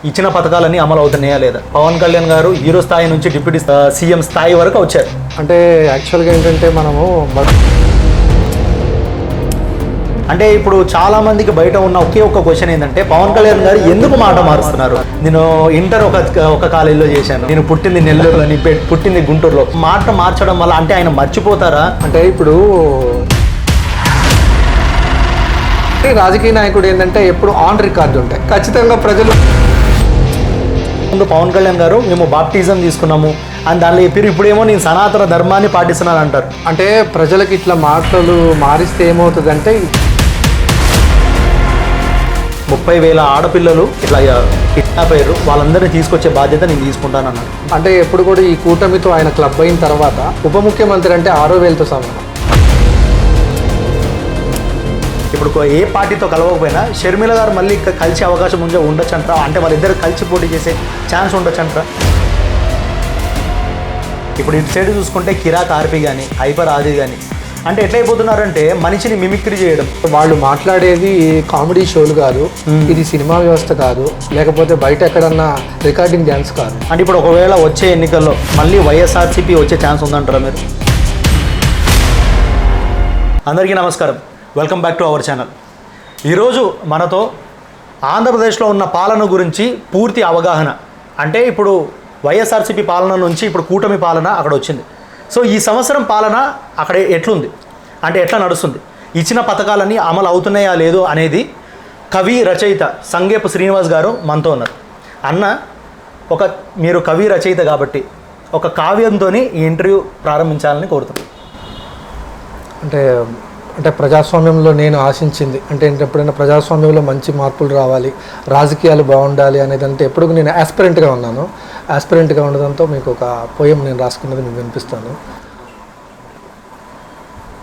ఇచ్చిన పథకాలన్నీ అమలు అవుతున్నాయా లేదా? పవన్ కళ్యాణ్ గారు హీరో స్థాయి నుంచి డిప్యూటీ సీఎం స్థాయి వరకు వచ్చారు. అంటే యాక్చువల్గా ఏంటంటే అంటే ఇప్పుడు చాలా మందికి బయట ఉన్న ఒకే ఒక్క క్వశ్చన్ ఏంటంటే పవన్ కళ్యాణ్ గారు ఎందుకు మాట మారుస్తున్నారు? నేను ఇంటర్ ఒక కాలేజీలో చేశాను, నేను పుట్టింది నెల్లూరులో, పుట్టింది గుంటూరులో. మాట మార్చడం వల్ల అంటే ఆయన మర్చిపోతారా? అంటే ఇప్పుడు రాజకీయ నాయకుడు ఏంటంటే ఎప్పుడు ఆన్ రికార్డు ఉంటాయి. ఖచ్చితంగా ప్రజలు ముందు పవన్ కళ్యాణ్ గారు మేము బాప్టిజం తీసుకున్నాము అని దానిలో చెప్పారు, ఇప్పుడేమో నేను సనాతన ధర్మాన్ని పాటిస్తున్నాను అంటారు. అంటే ప్రజలకి ఇట్లా మాటలు మారిస్తే ఏమవుతుందంటే 30,000 ఆడపిల్లలు ఇట్లా కిడ్నాప్ అయ్యారు, వాళ్ళందరినీ తీసుకొచ్చే బాధ్యత నేను తీసుకుంటానన్నారు. అంటే ఎప్పుడు కూడా ఈ కూటమితో ఆయన క్లబ్ అయిన తర్వాత ఉప ముఖ్యమంత్రి అంటే 6,000తో సమానం. ఇప్పుడు ఏ పార్టీతో కలవకపోయినా షర్మిల గారు మళ్ళీ కలిసే అవకాశం ఉండొచ్చు అంటారా? అంటే వాళ్ళిద్దరు కలిసి పోటీ చేసే ఛాన్స్ ఉండొచ్చు అంటారా? ఇప్పుడు ఇటు సైడ్ చూసుకుంటే కిరాక్ ఆర్పి కానీ హైపర్ ఆది కానీ అంటే ఎట్లయిపోతున్నారంటే మనిషిని మిమిక్రీ చేయడం. వాళ్ళు మాట్లాడేది కామెడీ షోలు కాదు, ఇది సినిమా వ్యవస్థ కాదు, లేకపోతే బయట ఎక్కడన్నా రికార్డింగ్ డ్యాన్స్ కాదు. అంటే ఇప్పుడు ఒకవేళ వచ్చే ఎన్నికల్లో మళ్ళీ వైఎస్ఆర్సీపీ వచ్చే ఛాన్స్ ఉందంటారా మీరు? అందరికీ నమస్కారం, welcome back to our channel. ఈరోజు మనతో ఆంధ్రప్రదేశ్లో ఉన్న పాలన గురించి పూర్తి అవగాహన, అంటే ఇప్పుడు వైఎస్ఆర్సీపీ పాలన నుంచి ఇప్పుడు కూటమి పాలన అక్కడ వచ్చింది. సో ఈ సంవత్సరం పాలన అక్కడ ఎట్లుంది, అంటే ఎట్లా నడుస్తుంది, ఇచ్చిన పథకాలన్నీ అమలు అవుతున్నాయా లేదో అనేది కవి రచయిత సంగేపు శ్రీనివాస్ గారు మనతో ఉన్నారు. అన్న, మీరు కవి రచయిత కాబట్టి ఒక కావ్యంతో ఈ ఇంటర్వ్యూ ప్రారంభించాలని కోరుతున్నాను. అంటే ప్రజాస్వామ్యంలో నేను ఆశించింది అంటే ఎప్పుడైనా ప్రజాస్వామ్యంలో మంచి మార్పులు రావాలి, రాజకీయాలు బాగుండాలి అనేది అంటే ఎప్పుడు నేను యాస్పిరెంట్గా ఉన్నాను. యాస్పిరెంట్గా ఉండడంతో మీకు ఒక పోయం నేను రాసుకున్నది మీకు వినిపిస్తాను.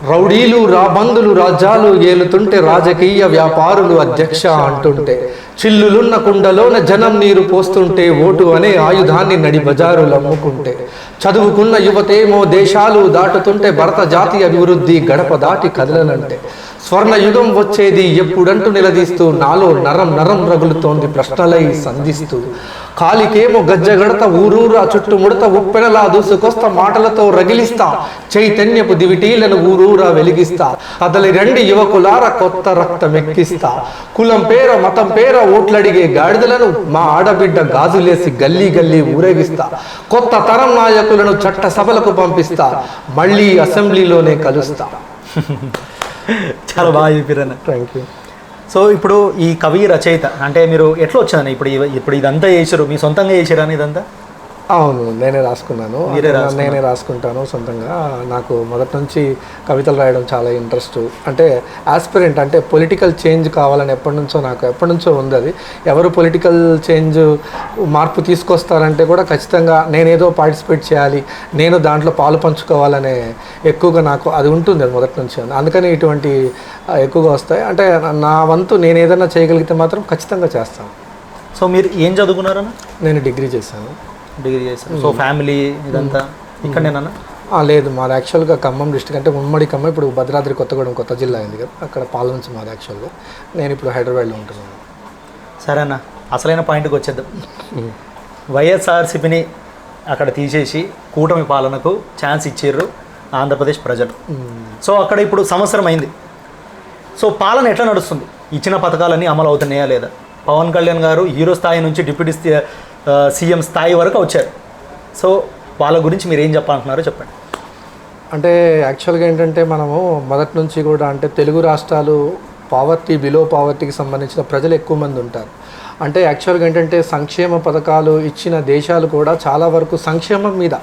రౌడీలు రాబందులు రాజ్యాలు ఏలుతుంటే, రాజకీయ వ్యాపారులు అధ్యక్ష అంటుంటే, చిల్లులున్న కుండలోన జనం నీరు పోస్తుంటే, ఓటు అనే ఆయుధాన్ని నడి బజారులు అమ్ముకుంటే, చదువుకున్న యువతేమో దేశాలు దాటుతుంటే, భరత జాతి అభివృద్ధి గడప దాటి కదలనంటే, స్వర్ణ యుగం వచ్చేది ఎప్పుడంటూ నిలదీస్తూ, నాలో నరం నరం రగులుతోంది ప్రశ్నలై సంధిస్తూ, కాలికేమో గజ్జగడత ఊరూరా చుట్టుముడత, ఉప్పెనలా దూసుకొస్తా మాటలతో రగిలిస్తా, చైతన్యపు దివిటీలను ఊరూరా వెలిగిస్తా, కదలి రండి యువకులార కొత్త రక్తమెక్కిస్తా, కులం పేర మతం పేర ఓట్లడిగే గాడిదలను మా ఆడబిడ్డ గాజులేసి గల్లీ గల్లీ ఊరేగిస్తా, కొత్త తరం నాయకులను చట్ట సభలకు పంపిస్తా, మళ్ళీ అసెంబ్లీలోనే కలుస్తా. చాలా బాగా చెప్పారన్న, థ్యాంక్ యూ. సో ఇప్పుడు ఈ కవి రచయిత అంటే మీరు ఎట్లా వచ్చారని ఇప్పుడు ఇదంతా చేశారు, మీ సొంతంగా చేశారు అని ఇదంతా? అవును, నేనే రాసుకున్నాను, నేనే రాసుకుంటాను సొంతంగా. నాకు మొదటి నుంచి కవితలు రాయడం చాలా ఇంట్రెస్ట్. అంటే ఆస్పిరెంట్ అంటే పొలిటికల్ చేంజ్ కావాలని ఎప్పటి నుంచో ఉంది. అది ఎవరు పొలిటికల్ చేంజ్ మార్పు తీసుకొస్తారంటే కూడా ఖచ్చితంగా నేనేదో పార్టిసిపేట్ చేయాలి, నేను దాంట్లో పాలు పంచుకోవాలనే ఎక్కువగా నాకు అది ఉంటుంది, అది మొదటి నుంచి. అందుకని ఇటువంటి ఎక్కువగా వస్తాయి. అంటే నా వంతు నేను ఏదైనా చేయగలిగితే మాత్రం ఖచ్చితంగా చేస్తాను. సో మీరు ఏం చదువుకున్నారన్న? నేను డిగ్రీ చేశాను. సో ఫ్యామిలీ ఇదంతా ఇక్కడనేనా? లేదు, మాది యాక్చువల్గా ఖమ్మం డిస్ట్రిక్ట్, అంటే ఉమ్మడి ఖమ్మం. ఇప్పుడు భద్రాద్రి కొత్తగూడెం కొత్త జిల్లా అయింది కదా, అక్కడ పాలనుంచి మాది యాక్చువల్గా. నేను ఇప్పుడు హైదరాబాద్లో ఉంటున్నాను. సరేనా, అసలైన పాయింట్కి వచ్చేద్దాం. వైఎస్ఆర్సీపీని అక్కడ తీసేసి కూటమి పాలనకు ఛాన్స్ ఇచ్చారు ఆంధ్రప్రదేశ్ ప్రజలు. సో అక్కడ ఇప్పుడు సంవత్సరం అయింది. సో పాలన ఎట్లా నడుస్తుంది, ఇచ్చిన పథకాలన్నీ అమలు అవుతున్నాయా లేదా? పవన్ కళ్యాణ్ గారు హీరో స్థాయి నుంచి డిప్యూటీ సీఎం స్థాయి వరకు వచ్చారు. సో వాళ్ళ గురించి మీరు ఏం చెప్పాలంటున్నారో చెప్పండి. అంటే యాక్చువల్గా ఏంటంటే మనము మొదటి నుంచి కూడా అంటే తెలుగు రాష్ట్రాలు పావర్టీ, బిలో పావర్టీకి సంబంధించిన ప్రజలు ఎక్కువ మంది ఉంటారు. అంటే యాక్చువల్గా ఏంటంటే సంక్షేమ పథకాలు ఇచ్చిన దేశాలు కూడా చాలా వరకు సంక్షేమం మీద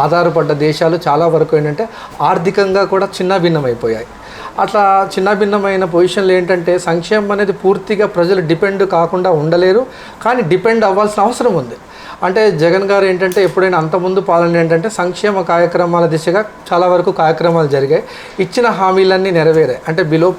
ఆధారపడ్డ దేశాలు చాలా వరకు ఏంటంటే ఆర్థికంగా కూడా చిన్న భిన్నమైపోయాయి. అట్లా చిన్న భిన్నమైన పొజిషన్లు ఏంటంటే సంక్షేమం అనేది పూర్తిగా ప్రజలు డిపెండ్ కాకుండా ఉండలేరు, కానీ డిపెండ్ అవ్వాల్సిన అవసరం ఉంది. అంటే జగన్ గారు ఏంటంటే ఎప్పుడైనా అంతకుముందు పాలన ఏంటంటే సంక్షేమ కార్యక్రమాల దిశగా చాలా వరకు కార్యక్రమాలు జరిగాయి, ఇచ్చిన హామీలన్నీ నెరవేరాయి. అంటే బిలో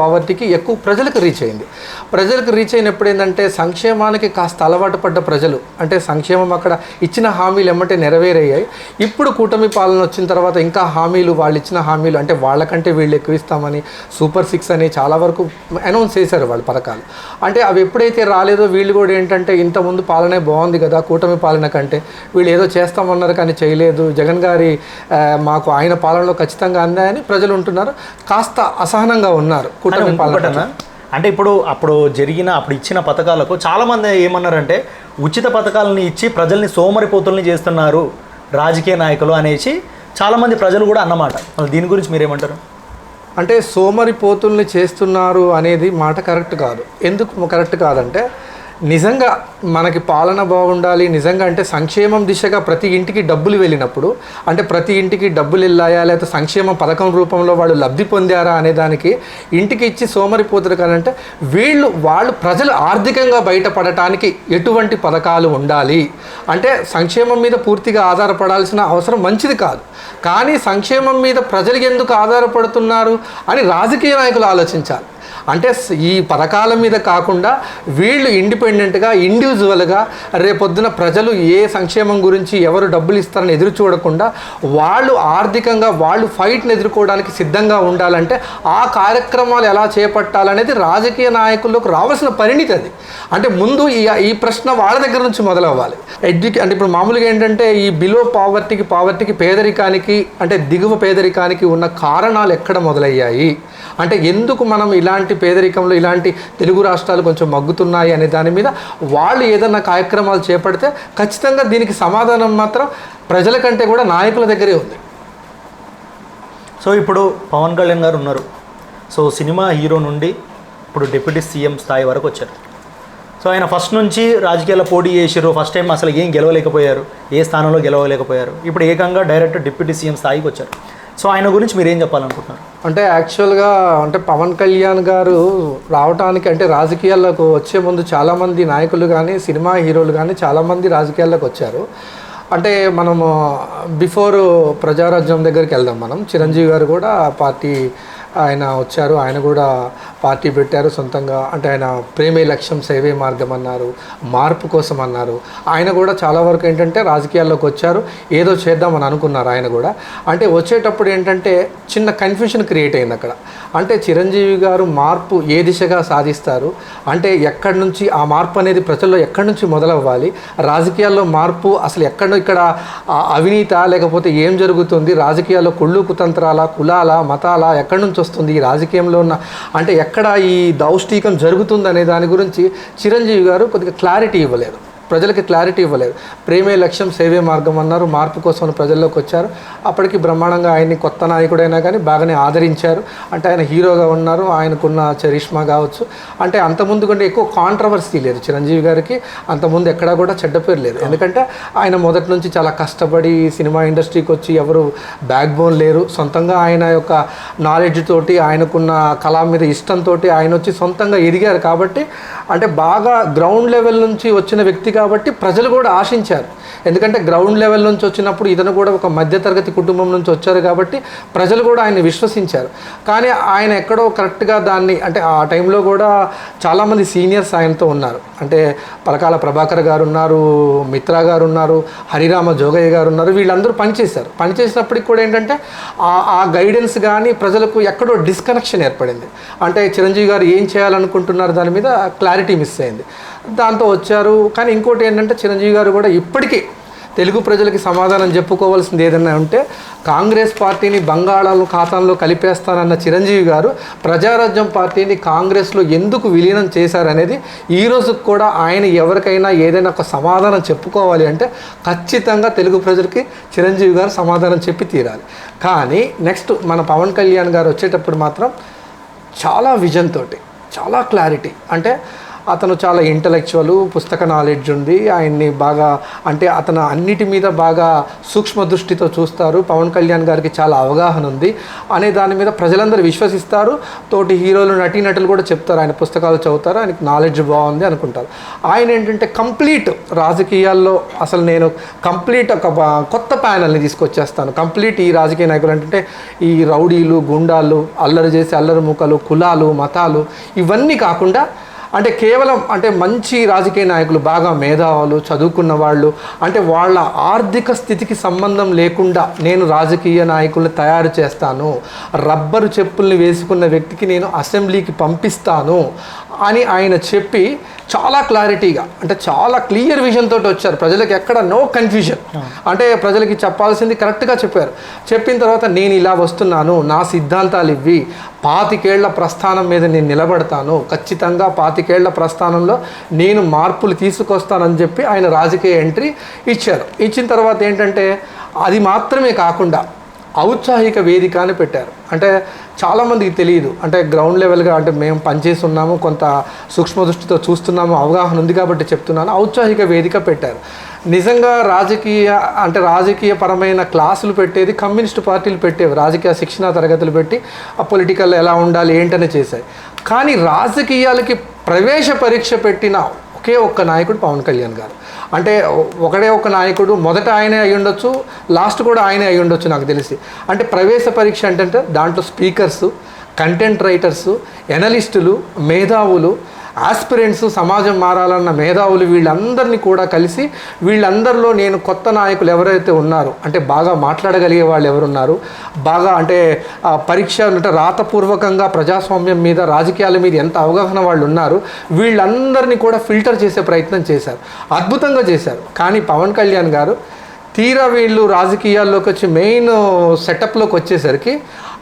పావర్టీకి ఎక్కువ ప్రజలకు రీచ్ అయింది. ప్రజలకు రీచ్ అయినప్పుడు ఏంటంటే సంక్షేమానికి కాస్త అలవాటు పడ్డ ప్రజలు, అంటే సంక్షేమం అక్కడ ఇచ్చిన హామీలు ఎమ్మటే నెరవేరయ్యాయి. ఇప్పుడు కూటమి పాలన వచ్చిన తర్వాత ఇంకా హామీలు, వాళ్ళు ఇచ్చిన హామీలు అంటే వాళ్ళకంటే వీళ్ళు ఎక్కువ ఇస్తామని, సూపర్ 6 అని చాలా వరకు అనౌన్స్ చేశారు వాళ్ళు పథకాలు. అంటే అవి ఎప్పుడైతే రాలేదో వీళ్ళు కూడా ఏంటంటే ఇంతకుముందు పాలనే బాగుంది కదా, కూటమి పాలన కంటే వీళ్ళు ఏదో చేస్తామన్నారు కానీ చేయలేదు, జగన్ గారి మాకు ఆయన పాలనలో ఖచ్చితంగా అందాయని ప్రజలు ఉంటున్నారు. కాస్త అసహనంగా ఉన్నారు కూటమి పాలన. అంటే అప్పుడు ఇచ్చిన పథకాలకు చాలామంది ఏమన్నారంటే ఉచిత పథకాలని ఇచ్చి ప్రజల్ని సోమరిపోతుల్ని చేస్తున్నారు రాజకీయ నాయకులు అనేసి చాలామంది ప్రజలు కూడా అన్నమాట. దీని గురించి మీరేమంటారు? అంటే సోమరిపోతుల్ని చేస్తున్నారు అనేది మాట కరెక్ట్ కాదు. ఎందుకు కరెక్ట్ కాదంటే నిజంగా మనకి పాలన బాగుండాలి, నిజంగా అంటే సంక్షేమం దిశగా ప్రతి ఇంటికి డబ్బులు వెళ్ళినప్పుడు, అంటే ప్రతి ఇంటికి డబ్బులు వెళ్ళాయా లేకపోతే సంక్షేమ పథకం రూపంలో వాళ్ళు లబ్ధి పొందారా అనే దానికి ఇంటికి ఇచ్చి సోమరిపోతులు కాదంటే వాళ్ళు ప్రజలు ఆర్థికంగా బయటపడటానికి ఎటువంటి పథకాలు ఉండాలి అంటే సంక్షేమం మీద పూర్తిగా ఆధారపడాల్సిన అవసరం మంచిది కాదు. కానీ సంక్షేమం మీద ప్రజలు ఎందుకు ఆధారపడుతున్నారు అని రాజకీయ నాయకులు ఆలోచించాలి. అంటే ఈ పథకాల మీద కాకుండా వీళ్ళు ఇండిపెండెంట్గా ఇండివిజువల్గా రేపొద్దున ప్రజలు ఏ సంక్షేమం గురించి ఎవరు డబ్బులు ఇస్తారని ఎదురు చూడకుండా వాళ్ళు ఆర్థికంగా వాళ్ళు ఫైట్ని ఎదుర్కోవడానికి సిద్ధంగా ఉండాలంటే ఆ కార్యక్రమాలు ఎలా చేపట్టాలనేది రాజకీయ నాయకులకు రావాల్సిన పరిణితి అది. అంటే ముందు ఈ ప్రశ్న వాళ్ళ దగ్గర నుంచి మొదలవ్వాలి. అంటే ఇప్పుడు మామూలుగా ఏంటంటే ఈ బిలో పావర్టీకి పేదరికానికి అంటే దిగువ పేదరికానికి ఉన్న కారణాలు ఎక్కడ మొదలయ్యాయి, అంటే ఎందుకు మనం ఇలాంటి పేదరికంలో ఇలాంటి తెలుగు రాష్ట్రాలు కొంచెం మగ్గుతున్నాయి అనే దాని మీద వాళ్ళు ఏదన్నా కార్యక్రమాలు చేపడితే ఖచ్చితంగా దీనికి సమాధానం మాత్రం ప్రజల కంటే కూడా నాయకుల దగ్గరే ఉంది. సో ఇప్పుడు పవన్ కళ్యాణ్ గారు ఉన్నారు. సో సినిమా హీరో నుండి ఇప్పుడు డిప్యూటీ సీఎం స్థాయి వరకు వచ్చారు. సో ఆయన ఫస్ట్ నుంచి రాజకీయాల్లో పోటీ చేసారు. ఫస్ట్ టైం అసలు ఏం గెలవలేకపోయారు, ఏ స్థానంలో గెలవలేకపోయారు. ఇప్పుడు ఏకంగా డైరెక్ట్ డిప్యూటీ సీఎం స్థాయికి వచ్చారు. సో ఆయన గురించి మీరు ఏం చెప్పాలనుకుంటున్నారు? అంటే యాక్చువల్గా అంటే పవన్ కళ్యాణ్ గారు రావడానికి అంటే రాజకీయాల్లోకి వచ్చే ముందు చాలామంది నాయకులు కానీ సినిమా హీరోలు కానీ చాలామంది రాజకీయాల్లోకి వచ్చారు. అంటే మనము బిఫోర్ ప్రజారాజ్యం దగ్గరికి వెళ్దాం. మనం చిరంజీవి గారు కూడా పార్టీ ఆయన వచ్చారు, ఆయన కూడా పార్టీ పెట్టారు సొంతంగా. అంటే ఆయన ప్రేమే లక్ష్యం సేవే మార్గం అన్నారు, మార్పు కోసం అన్నారు. ఆయన కూడా చాలా వరకు ఏంటంటే రాజకీయాల్లోకి వచ్చారు, ఏదో చేద్దామని అనుకున్నారు ఆయన కూడా. అంటే వచ్చేటప్పుడు ఏంటంటే చిన్న కన్ఫ్యూషన్ క్రియేట్ అయింది అక్కడ. అంటే చిరంజీవి గారు మార్పు ఏ దిశగా సాధిస్తారు, అంటే ఎక్కడి నుంచి ఆ మార్పు అనేది ప్రజల్లో ఎక్కడి నుంచి మొదలవ్వాలి, రాజకీయాల్లో మార్పు అసలు ఇక్కడ అవినీత లేకపోతే ఏం జరుగుతుంది, రాజకీయాల్లో కుళ్ళు కుతంత్రాల కులాల మతాల ఎక్కడి నుంచి వస్తుంది, ఈ రాజకీయంలో ఉన్న అంటే ఎక్కడ ఈ దౌష్టీకం జరుగుతుంది అనే దాని గురించి చిరంజీవి గారు కొద్దిగా క్లారిటీ ఇవ్వలేదు, ప్రజలకి క్లారిటీ ఇవ్వలేదు. ప్రేమే లక్ష్యం సేవే మార్గం అన్నారు, మార్పు కోసం ప్రజల్లోకి వచ్చారు. అప్పటికి బ్రహ్మాండంగా ఆయన్ని కొత్త నాయకుడైనా కానీ బాగానే ఆదరించారు. అంటే ఆయన హీరోగా ఉన్నారు, ఆయనకున్న చరిష్మా కావచ్చు. అంటే అంతకుముందు కంటే ఎక్కువ కాంట్రవర్సీ లేదు చిరంజీవి గారికి, అంతకుముందు ఎక్కడా కూడా చెడ్డ పేరు లేదు. ఎందుకంటే ఆయన మొదటి నుంచి చాలా కష్టపడి సినిమా ఇండస్ట్రీకి వచ్చి ఎవరు బ్యాక్ బోన్ లేరు, సొంతంగా ఆయన యొక్క నాలెడ్జ్ తోటి ఆయనకున్న కళ మీద ఇష్టంతో ఆయన వచ్చి సొంతంగా ఎదిగారు. కాబట్టి అంటే బాగా గ్రౌండ్ లెవెల్ నుంచి వచ్చిన వ్యక్తి కాబట్టి ప్రజలు కూడా ఆశించారు. ఎందుకంటే గ్రౌండ్ లెవెల్ నుంచి వచ్చినప్పుడు ఇతను కూడా ఒక మధ్యతరగతి కుటుంబం నుంచి వచ్చారు కాబట్టి ప్రజలు కూడా ఆయన్ని విశ్వసించారు. కానీ ఆయన ఎక్కడో కరెక్ట్గా దాన్ని అంటే ఆ టైంలో కూడా చాలామంది సీనియర్స్ ఆయనతో ఉన్నారు. అంటే పలకాల ప్రభాకర్ గారు ఉన్నారు, మిత్రా గారు ఉన్నారు, హరిరామ జోగయ్య గారు ఉన్నారు. వీళ్ళందరూ పనిచేశారు. పనిచేసినప్పటికి కూడా ఏంటంటే ఆ గైడెన్స్ కానీ ప్రజలకు ఎక్కడో డిస్కనెక్షన్ ఏర్పడింది. అంటే చిరంజీవి గారు ఏం చేయాలనుకుంటున్నారు దాని మీద క్లారిటీ మిస్ అయింది. దాంతో వచ్చారు. కానీ ఇంకోటి ఏంటంటే చిరంజీవి గారు కూడా ఇప్పటికీ తెలుగు ప్రజలకి సమాధానం చెప్పుకోవాల్సింది ఏదైనా ఉంటే కాంగ్రెస్ పార్టీని ఖాతాలో కలిపేస్తానన్న చిరంజీవి గారు ప్రజారాజ్యం పార్టీని కాంగ్రెస్లో ఎందుకు విలీనం చేశారనేది ఈ రోజుకి కూడా ఆయన ఎవరికైనా ఏదైనా ఒక సమాధానం చెప్పుకోవాలి అంటే ఖచ్చితంగా తెలుగు ప్రజలకి చిరంజీవి గారు సమాధానం చెప్పి తీరాలి. కానీ నెక్స్ట్ మన పవన్ కళ్యాణ్ గారు వచ్చేటప్పుడు మాత్రం చాలా విజన్ తోటి, చాలా క్లారిటీ, అంటే అతను చాలా ఇంటలెక్చువల్, పుస్తక నాలెడ్జ్ ఉంది, ఆయన్ని బాగా అంటే అతను అన్నిటి మీద బాగా సూక్ష్మ దృష్టితో చూస్తారు, పవన్ కళ్యాణ్ గారికి చాలా అవగాహన ఉంది అనే దాని మీద ప్రజలందరూ విశ్వసిస్తారు. తోటి హీరోలు నటీనటులు కూడా చెప్తారు ఆయన పుస్తకాలు చదువుతారు, ఆయనకి నాలెడ్జ్ బాగుంది అనుకుంటారు. ఆయన ఏంటంటే కంప్లీట్ రాజకీయాల్లో అసలు నేను కంప్లీట్ ఒక కొత్త ప్యానల్ని తీసుకొచ్చేస్తాను, కంప్లీట్ ఈ రాజకీయ నాయకులు అంటే ఈ రౌడీలు గుండాలు అల్లరి చేసి అల్లరి ముఖాలు కులాలు మతాలు ఇవన్నీ కాకుండా అంటే కేవలం అంటే మంచి రాజకీయ నాయకులు, బాగా మేధావులు, చదువుకున్న వాళ్ళు, అంటే వాళ్ళ ఆర్థిక స్థితికి సంబంధం లేకుండా నేను రాజకీయ నాయకుల్ని తయారు చేస్తాను, రబ్బరు చెప్పుల్ని వేసుకున్న వ్యక్తికి నేను అసెంబ్లీకి పంపిస్తాను అని ఆయన చెప్పి చాలా క్లారిటీగా, అంటే చాలా క్లియర్ విజన్ తోటి వచ్చారు. ప్రజలకు ఎక్కడ నో కన్ఫ్యూజన్, అంటే ప్రజలకి చెప్పాల్సింది కరెక్ట్గా చెప్పారు. చెప్పిన తర్వాత నేను ఇలా వస్తున్నాను, నా సిద్ధాంతాలు ఇవి, 25 ఏళ్ల ప్రస్థానం మీద నేను నిలబడతాను, ఖచ్చితంగా 25 ఏళ్ల ప్రస్థానంలో నేను మార్పులు తీసుకొస్తానని చెప్పి ఆయన రాజకీయ ఎంట్రీ ఇచ్చారు. ఇచ్చిన తర్వాత ఏంటంటే అది మాత్రమే కాకుండా ఔత్సాహిక వేదిక అని పెట్టారు. అంటే చాలామందికి తెలియదు, అంటే గ్రౌండ్ లెవెల్గా, అంటే మేము పనిచేసి ఉన్నాము, కొంత సూక్ష్మ దృష్టితో చూస్తున్నాము, అవగాహన ఉంది కాబట్టి చెప్తున్నాను. ఔత్సాహిక వేదిక పెట్టారు. నిజంగా రాజకీయ పరమైన క్లాసులు పెట్టేది కమ్యూనిస్టు పార్టీలు పెట్టేవి, రాజకీయ శిక్షణా తరగతులు పెట్టి ఆ పొలిటికల్ ఎలా ఉండాలి ఏంటనే చేశాయి. కానీ రాజకీయాలకి ప్రవేశ పరీక్ష పెట్టిన ఒకే ఒక్క నాయకుడు పవన్ కళ్యాణ్ గారు. అంటే ఒకడే ఒక నాయకుడు, మొదట ఆయనే అయి ఉండొచ్చు, లాస్ట్ కూడా ఆయనే అయి ఉండొచ్చు నాకు తెలిసి. అంటే ప్రవేశ పరీక్ష అంటే దాంట్లో స్పీకర్సు, కంటెంట్ రైటర్సు, ఎనలిస్టులు, మేధావులు, ఆస్పిరెంట్స్, సమాజం మారాలన్న మేధావులు, వీళ్ళందరినీ కూడా కలిసి వీళ్ళందరిలో నేను కొత్త నాయకులు ఎవరైతే ఉన్నారో, అంటే బాగా మాట్లాడగలిగే వాళ్ళు ఎవరున్నారు, బాగా అంటే పరీక్ష అంటే రాతపూర్వకంగా ప్రజాస్వామ్యం మీద, రాజకీయాల మీద ఎంత అవగాహన వాళ్ళు ఉన్నారు, వీళ్ళందరినీ కూడా ఫిల్టర్ చేసే ప్రయత్నం చేశారు. అద్భుతంగా చేశారు. కానీ పవన్ కళ్యాణ్ గారు తీరా వీళ్ళు రాజకీయాల్లోకి వచ్చి మెయిన్ సెటప్లోకి వచ్చేసరికి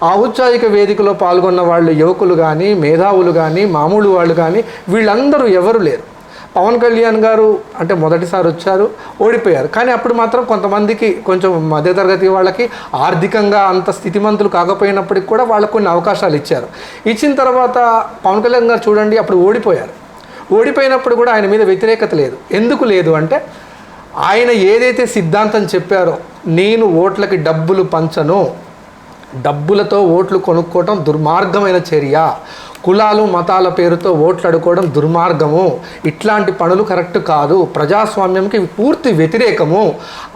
ఆ ఔత్సాహిక వేదికలో పాల్గొన్న వాళ్ళు యువకులు కానీ, మేధావులు కానీ, మామూలు వాళ్ళు కానీ, వీళ్ళందరూ ఎవరు లేరు. పవన్ కళ్యాణ్ గారు అంటే మొదటిసారి వచ్చారు, ఓడిపోయారు. కానీ అప్పుడు మాత్రం కొంతమందికి, కొంచెం మధ్యతరగతి వాళ్ళకి, ఆర్థికంగా అంత స్థితిమంతులు కాకపోయినప్పటికి కూడా వాళ్ళకు కొన్ని అవకాశాలు ఇచ్చారు. ఇచ్చిన తర్వాత పవన్ కళ్యాణ్ గారు చూడండి అప్పుడు ఓడిపోయారు. ఓడిపోయినప్పుడు కూడా ఆయన మీద వ్యతిరేకత లేదు. ఎందుకు లేదు అంటే ఆయన ఏదైతే సిద్ధాంతం చెప్పారో, నేను ఓట్లకి డబ్బులు పంచను, డబ్బులతో ఓట్లు కొనుక్కోవటం దుర్మార్గమైన చర్య, కులాలు మతాల పేరుతో ఓట్లు అడుకోవడం దుర్మార్గము, ఇట్లాంటి పనులు కరెక్ట్ కాదు, ప్రజాస్వామ్యంకి పూర్తి వ్యతిరేకము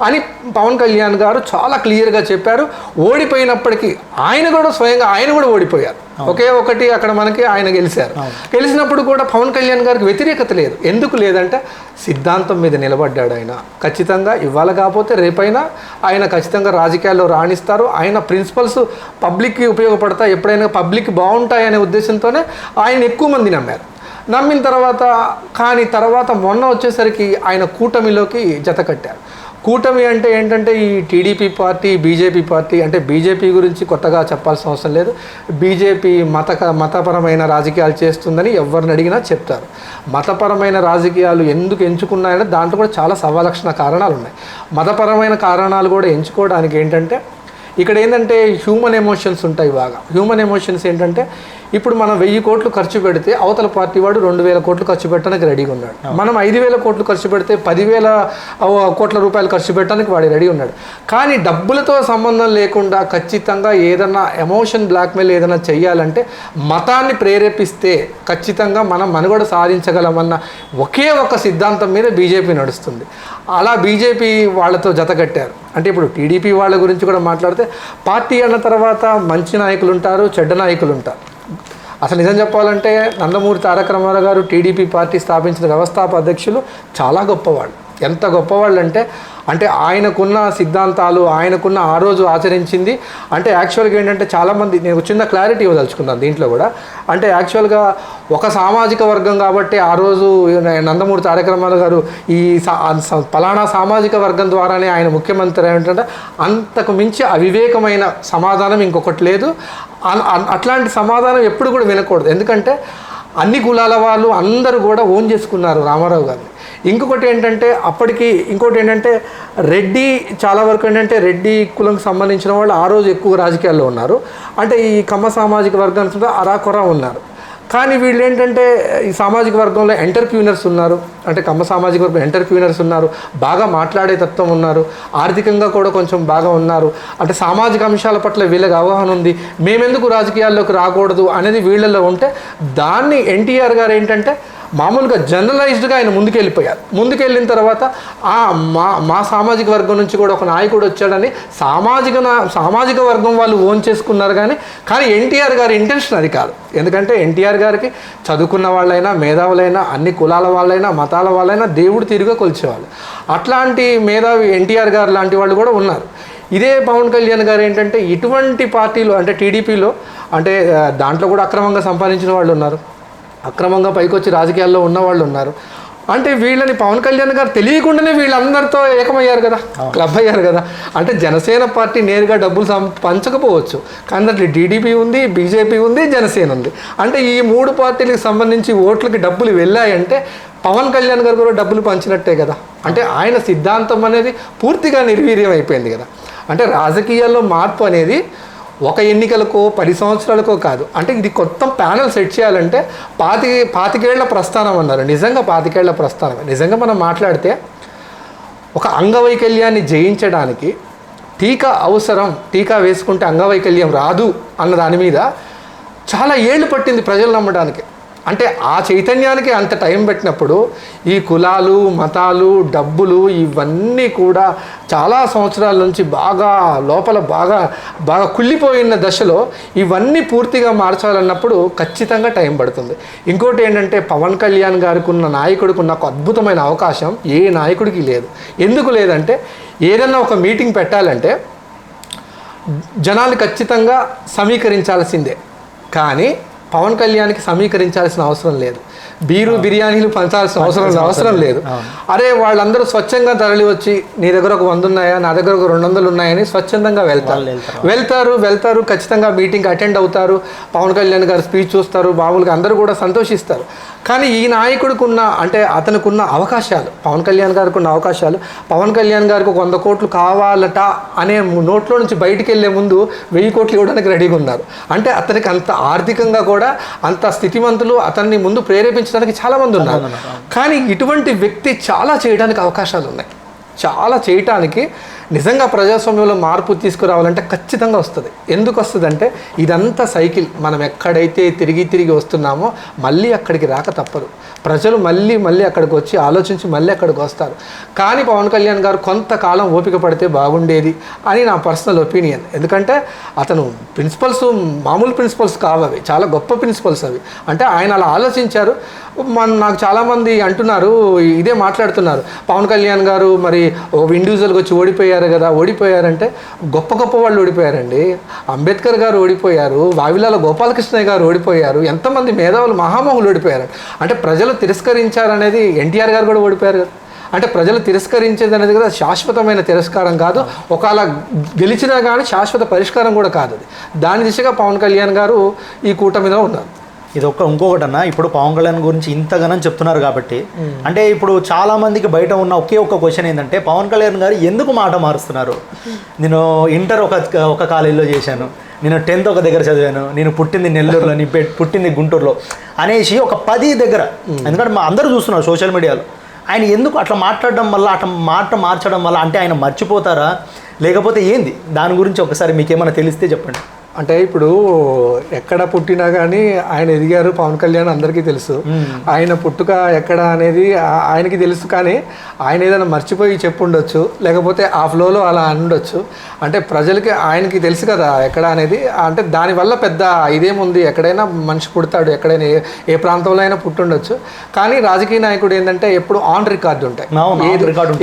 అని పవన్ కళ్యాణ్ గారు చాలా క్లియర్గా చెప్పారు. ఓడిపోయినప్పటికీ ఆయన కూడా స్వయంగా ఆయన కూడా ఓడిపోయారు. ఒకే ఒకటి అక్కడ మనకి ఆయన గెలిచారు. గెలిచినప్పుడు కూడా పవన్ కళ్యాణ్ గారికి వ్యతిరేకత లేదు. ఎందుకు లేదంటే సిద్ధాంతం మీద నిలబడ్డాడు ఆయన. ఖచ్చితంగా ఇవాళ కాకపోతే రేపైనా ఆయన ఖచ్చితంగా రాజకీయాల్లో రాణిస్తారు. ఆయన ప్రిన్సిపల్స్ పబ్లిక్కి ఉపయోగపడతాయి, ఎప్పుడైనా పబ్లిక్ బాగుంటాయనే ఉద్దేశంతోనే ఆయన ఎక్కువ మంది నమ్మారు. నమ్మిన తర్వాత మొన్న వచ్చేసరికి ఆయన కూటమిలోకి జత కట్టారు. కూటమి అంటే ఏంటంటే ఈ టీడీపీ పార్టీ, బీజేపీ పార్టీ, అంటే బీజేపీ గురించి కొత్తగా చెప్పాల్సిన అవసరం లేదు. బీజేపీ మతపరమైన రాజకీయాలు చేస్తుందని ఎవరిని అడిగినా చెప్తారు. మతపరమైన రాజకీయాలు ఎందుకు ఎంచుకున్నాయంటే దాంట్లో కూడా చాలా సవలక్షణ కారణాలు ఉన్నాయి. మతపరమైన కారణాలు కూడా ఎంచుకోవడానికి ఏంటంటే ఇక్కడ ఏంటంటే హ్యూమన్ ఎమోషన్స్ ఉంటాయి బాగా. హ్యూమన్ ఎమోషన్స్ ఏంటంటే ఇప్పుడు మనం 1000 కోట్లు ఖర్చు పెడితే అవతల పార్టీ వాడు 2000 కోట్లు ఖర్చు పెట్టడానికి రెడీగా ఉన్నాడు. మనం 5000 కోట్లు ఖర్చు పెడితే 10,000 కోట్ల రూపాయలు ఖర్చు పెట్టడానికి వాడు రెడీ ఉన్నాడు. కానీ డబ్బులతో సంబంధం లేకుండా ఖచ్చితంగా ఏదన్నా ఎమోషన్ బ్లాక్మెయిల్ ఏదైనా చెయ్యాలంటే మతాన్ని ప్రేరేపిస్తే ఖచ్చితంగా మనం మనుగడ సాధించగలమన్న ఒకే ఒక సిద్ధాంతం మీద బీజేపీ నడుస్తుంది. అలా బీజేపీ వాళ్ళతో జతకట్టారు. అంటే ఇప్పుడు టీడీపీ వాళ్ళ గురించి కూడా మాట్లాడితే పార్టీ అన్న తర్వాత మంచి నాయకులు ఉంటారు, చెడ్డ నాయకులు ఉంటారు. అసలు నిజం చెప్పాలంటే నందమూరి తారక రామారావు గారు టీడీపీ పార్టీ స్థాపించిన వ్యవస్థాపక అధ్యక్షులు చాలా గొప్పవాళ్ళు. ఎంత గొప్పవాళ్ళు అంటే ఆయనకున్న సిద్ధాంతాలు, ఆయనకున్న ఆ రోజు ఆచరించింది. అంటే యాక్చువల్గా ఏంటంటే చాలామంది, నేను చిన్న క్లారిటీ ఇవ్వదలుచుకున్నాను దీంట్లో కూడా. అంటే యాక్చువల్గా ఒక సామాజిక వర్గం కాబట్టి ఆ రోజు నందమూరి తారక రామారావు గారు ఈ పలానా సామాజిక వర్గం ద్వారానే ఆయన ముఖ్యమంత్రి ఏంటంటే అంతకు మించి అవివేకమైన సమాధానం ఇంకొకటి లేదు. అట్లాంటి సమాధానం ఎప్పుడు కూడా వినకూడదు. ఎందుకంటే అన్ని కులాల వాళ్ళు అందరూ కూడా ఓన్ చేసుకున్నారు రామారావు గారిని. ఇంకొకటి ఏంటంటే రెడ్డి, చాలా వరకు ఏంటంటే రెడ్డి కులంకి సంబంధించిన వాళ్ళు ఆ రోజు ఎక్కువ రాజకీయాల్లో ఉన్నారు. అంటే ఈ కమ్మ సామాజిక వర్గానికి అరాకొర ఉన్నారు. కానీ వీళ్ళు ఏంటంటే ఈ సామాజిక వర్గంలో ఎంటర్ప్రీనర్స్ ఉన్నారు, అంటే కమ్మ సామాజిక వర్గం ఎంటర్ప్రీనర్స్ ఉన్నారు, బాగా మాట్లాడే తత్వం ఉన్నారు, ఆర్థికంగా కూడా కొంచెం బాగా ఉన్నారు. అంటే సామాజిక అంశాల పట్ల వీళ్ళకి అవగాహన ఉంది. మేమెందుకు రాజకీయాల్లోకి రాకూడదు అనేది వీళ్ళలో ఉంటే దాన్ని ఎన్టీఆర్ గారు ఏంటంటే మామూలుగా జనరలైజ్డ్గా ఆయన ముందుకెళ్ళిపోయారు. ముందుకెళ్ళిన తర్వాత మా సామాజిక వర్గం నుంచి కూడా ఒక నాయకుడు వచ్చాడని సామాజిక వర్గం వాళ్ళు ఓన్ చేసుకున్నారు. కానీ ఎన్టీఆర్ గారి ఇంటెన్షన్ అది కాదు. ఎందుకంటే ఎన్టీఆర్ గారికి చదువుకున్న వాళ్ళైనా, మేధావులైనా, అన్ని కులాల వాళ్ళైనా, మతాల వాళ్ళైనా దేవుడు తీరుగా కొలిచేవాళ్ళు. అట్లాంటి మేధావి ఎన్టీఆర్ గారు లాంటి వాళ్ళు కూడా ఉన్నారు. ఇదే పవన్ కళ్యాణ్ గారు ఏంటంటే ఇటువంటి పార్టీలు అంటే టీడీపీలో అంటే దాంట్లో కూడా అక్రమంగా సంపాదించిన వాళ్ళు ఉన్నారు, అక్రమంగా పైకొచ్చి రాజకీయాల్లో ఉన్నవాళ్ళు ఉన్నారు. అంటే వీళ్ళని పవన్ కళ్యాణ్ గారు తెలియకుండానే వీళ్ళందరితో ఏకమయ్యారు కదా, క్లబ్ అయ్యారు కదా. అంటే జనసేన పార్టీ నేరుగా డబ్బులు పంచకపోవచ్చు, కానీ దాంట్లో టీడీపీ ఉంది, బీజేపీ ఉంది, జనసేన ఉంది. అంటే ఈ 3 పార్టీలకు సంబంధించి ఓట్లకి డబ్బులు వెళ్ళాయంటే పవన్ కళ్యాణ్ గారు కూడా డబ్బులు పంచినట్టే కదా. అంటే ఆయన సిద్ధాంతం అనేది పూర్తిగా నిర్వీర్యం అయిపోయింది కదా. అంటే రాజకీయాల్లో మార్పు అనేది ఒక ఎన్నికలకో 10 సంవత్సరాలకో కాదు. అంటే ఇది కొత్త ప్యానెల్ సెట్ చేయాలంటే 25 ఏళ్ల ప్రస్థానం అన్నారు. నిజంగా 25 ఏళ్ల ప్రస్థానమే. నిజంగా మనం మాట్లాడితే ఒక అంగవైకల్యాన్ని జయించడానికి టీకా అవసరం, టీకా వేసుకుంటే అంగవైకల్యం రాదు అన్న దాని మీద చాలా ఏళ్ళు పట్టింది ప్రజలు నమ్మడానికి. అంటే ఆ చైతన్యానికి అంత టైం పెట్టినప్పుడు ఈ కులాలు, మతాలు, డబ్బులు ఇవన్నీ కూడా చాలా సంవత్సరాల నుంచి బాగా లోపల బాగా కుళ్ళిపోయిన దశలో ఇవన్నీ పూర్తిగా మార్చాలన్నప్పుడు ఖచ్చితంగా టైం పడుతుంది. ఇంకోటి ఏంటంటే పవన్ కళ్యాణ్ గారికి ఉన్న నాయకుడికి ఉన్న ఒక అద్భుతమైన అవకాశం ఏ నాయకుడికి లేదు. ఎందుకు లేదంటే ఏదన్నా ఒక మీటింగ్ పెట్టాలంటే జనాలు ఖచ్చితంగా సమీకరించాల్సిందే, కానీ పవన్ కళ్యాణ్కి సమీకరించాల్సిన అవసరం లేదు. బిర్యానీలు పంచాల్సిన అవసరం లేదు. అరే వాళ్ళందరూ స్వచ్ఛంగా తరలి వచ్చి నీ దగ్గర ఒక 100 ఉన్నాయా, నా దగ్గర ఒక 200 ఉన్నాయని స్వచ్ఛందంగా వెళ్తారు. ఖచ్చితంగా మీటింగ్ అటెండ్ అవుతారు, పవన్ కళ్యాణ్ గారు స్పీచ్ చూస్తారు, మామూలుగా అందరూ కూడా సంతోషిస్తారు. కానీ ఈ నాయకుడికి ఉన్న అంటే అతనికి ఉన్న అవకాశాలు, పవన్ కళ్యాణ్ గారికి ఉన్న అవకాశాలు, పవన్ కళ్యాణ్ గారికి 100 కోట్లు కావాలట అనే నోట్లో నుంచి బయటికి వెళ్ళే ముందు 1000 కోట్లు ఇవ్వడానికి రెడీగా ఉన్నారు. అంటే అతనికి అంత ఆర్థికంగా కూడా అంత స్థితిమంతులు అతన్ని ముందు ప్రేరేపించడానికి చాలామంది ఉన్నారు. కానీ ఇటువంటి వ్యక్తి చాలా చేయడానికి అవకాశాలు ఉన్నాయి. చాలా చేయటానికి నిజంగా ప్రజాస్వామ్యంలో మార్పు తీసుకురావాలంటే ఖచ్చితంగా వస్తుంది. ఎందుకు వస్తుందంటే ఇదంతా సైకిల్. మనం ఎక్కడైతే తిరిగి వస్తున్నామో మళ్ళీ అక్కడికి రాక తప్పదు. ప్రజలు మళ్ళీ అక్కడికి వచ్చి ఆలోచించి మళ్ళీ అక్కడికి వస్తారు. కానీ పవన్ కళ్యాణ్ గారు కొంతకాలం ఓపిక పడితే బాగుండేది అని నా పర్సనల్ ఒపీనియన్. ఎందుకంటే అతను ప్రిన్సిపల్స్ మామూలు ప్రిన్సిపల్స్ కావవి, చాలా గొప్ప ప్రిన్సిపల్స్ అవి. అంటే ఆయన అలా ఆలోచించారు. నాకు చాలామంది అంటున్నారు, ఇదే మాట్లాడుతున్నారు, పవన్ కళ్యాణ్ గారు మరి ఇండివిజువల్గా వచ్చి ఓడిపోయారంటే గొప్ప వాళ్ళు ఓడిపోయారండి. అంబేద్కర్ గారు ఓడిపోయారు, వావిలాల గోపాలకృష్ణయ్య గారు ఓడిపోయారు, ఎంతమంది మేధావులు మహామహులు ఓడిపోయారు. అంటే ప్రజలు తిరస్కరించారనేది ఎన్టీఆర్ గారు కూడా ఓడిపోయారు కదా. అంటే ప్రజలు తిరస్కరించేది అనేది కదా శాశ్వతమైన తిరస్కారం కాదు, ఒకవేళ గెలిచినా కానీ శాశ్వత పరిష్కారం కూడా కాదు. అది దాని దిశగా పవన్ కళ్యాణ్ గారు ఈ కూటమిలో ఉన్నారు. ఇది ఇంకొకటి అన్న, ఇప్పుడు పవన్ కళ్యాణ్ గురించి ఇంతగానం చెప్తున్నారు కాబట్టి, అంటే ఇప్పుడు చాలా మందికి బయట ఉన్న ఒకే ఒక క్వశ్చన్ ఏంటంటే పవన్ కళ్యాణ్ గారు ఎందుకు మాట మారుస్తున్నారు? నేను ఇంటర్ ఒక కాలేజీలో చేశాను, నేను 10th ఒక దగ్గర చదివాను, నేను పుట్టింది నెల్లూరులో, పుట్టింది గుంటూరులో అనేసి ఒక 10 దగ్గర, ఎందుకంటే అందరూ చూస్తున్నారు సోషల్ మీడియాలో. ఆయన ఎందుకు అట్లా మాట్లాడడం వల్ల, అట్లా మాట మార్చడం వల్ల అంటే ఆయన మర్చిపోతారా లేకపోతే ఏంది? దాని గురించి ఒకసారి మీకేమైనా తెలిస్తే చెప్పండి. అంటే ఇప్పుడు ఎక్కడ పుట్టినా కానీ ఆయన ఎదిగారు పవన్ కళ్యాణ్ అందరికీ తెలుసు. ఆయన పుట్టుక ఎక్కడ అనేది ఆయనకి తెలుసు. కానీ ఆయన ఏదైనా మర్చిపోయి చెప్పుండొచ్చు, లేకపోతే ఆ ఫ్లోలో అలా ఉండొచ్చు. అంటే ప్రజలకి ఆయనకి తెలుసు కదా ఎక్కడ అనేది. అంటే దానివల్ల పెద్ద ఇదేముంది, ఎక్కడైనా మనిషి పుడతాడు, ఎక్కడైనా ఏ ప్రాంతంలో అయినా పుట్టుండొచ్చు. కానీ రాజకీయ నాయకుడు ఏంటంటే ఎప్పుడు ఆన్ రికార్డు ఉంటాయి,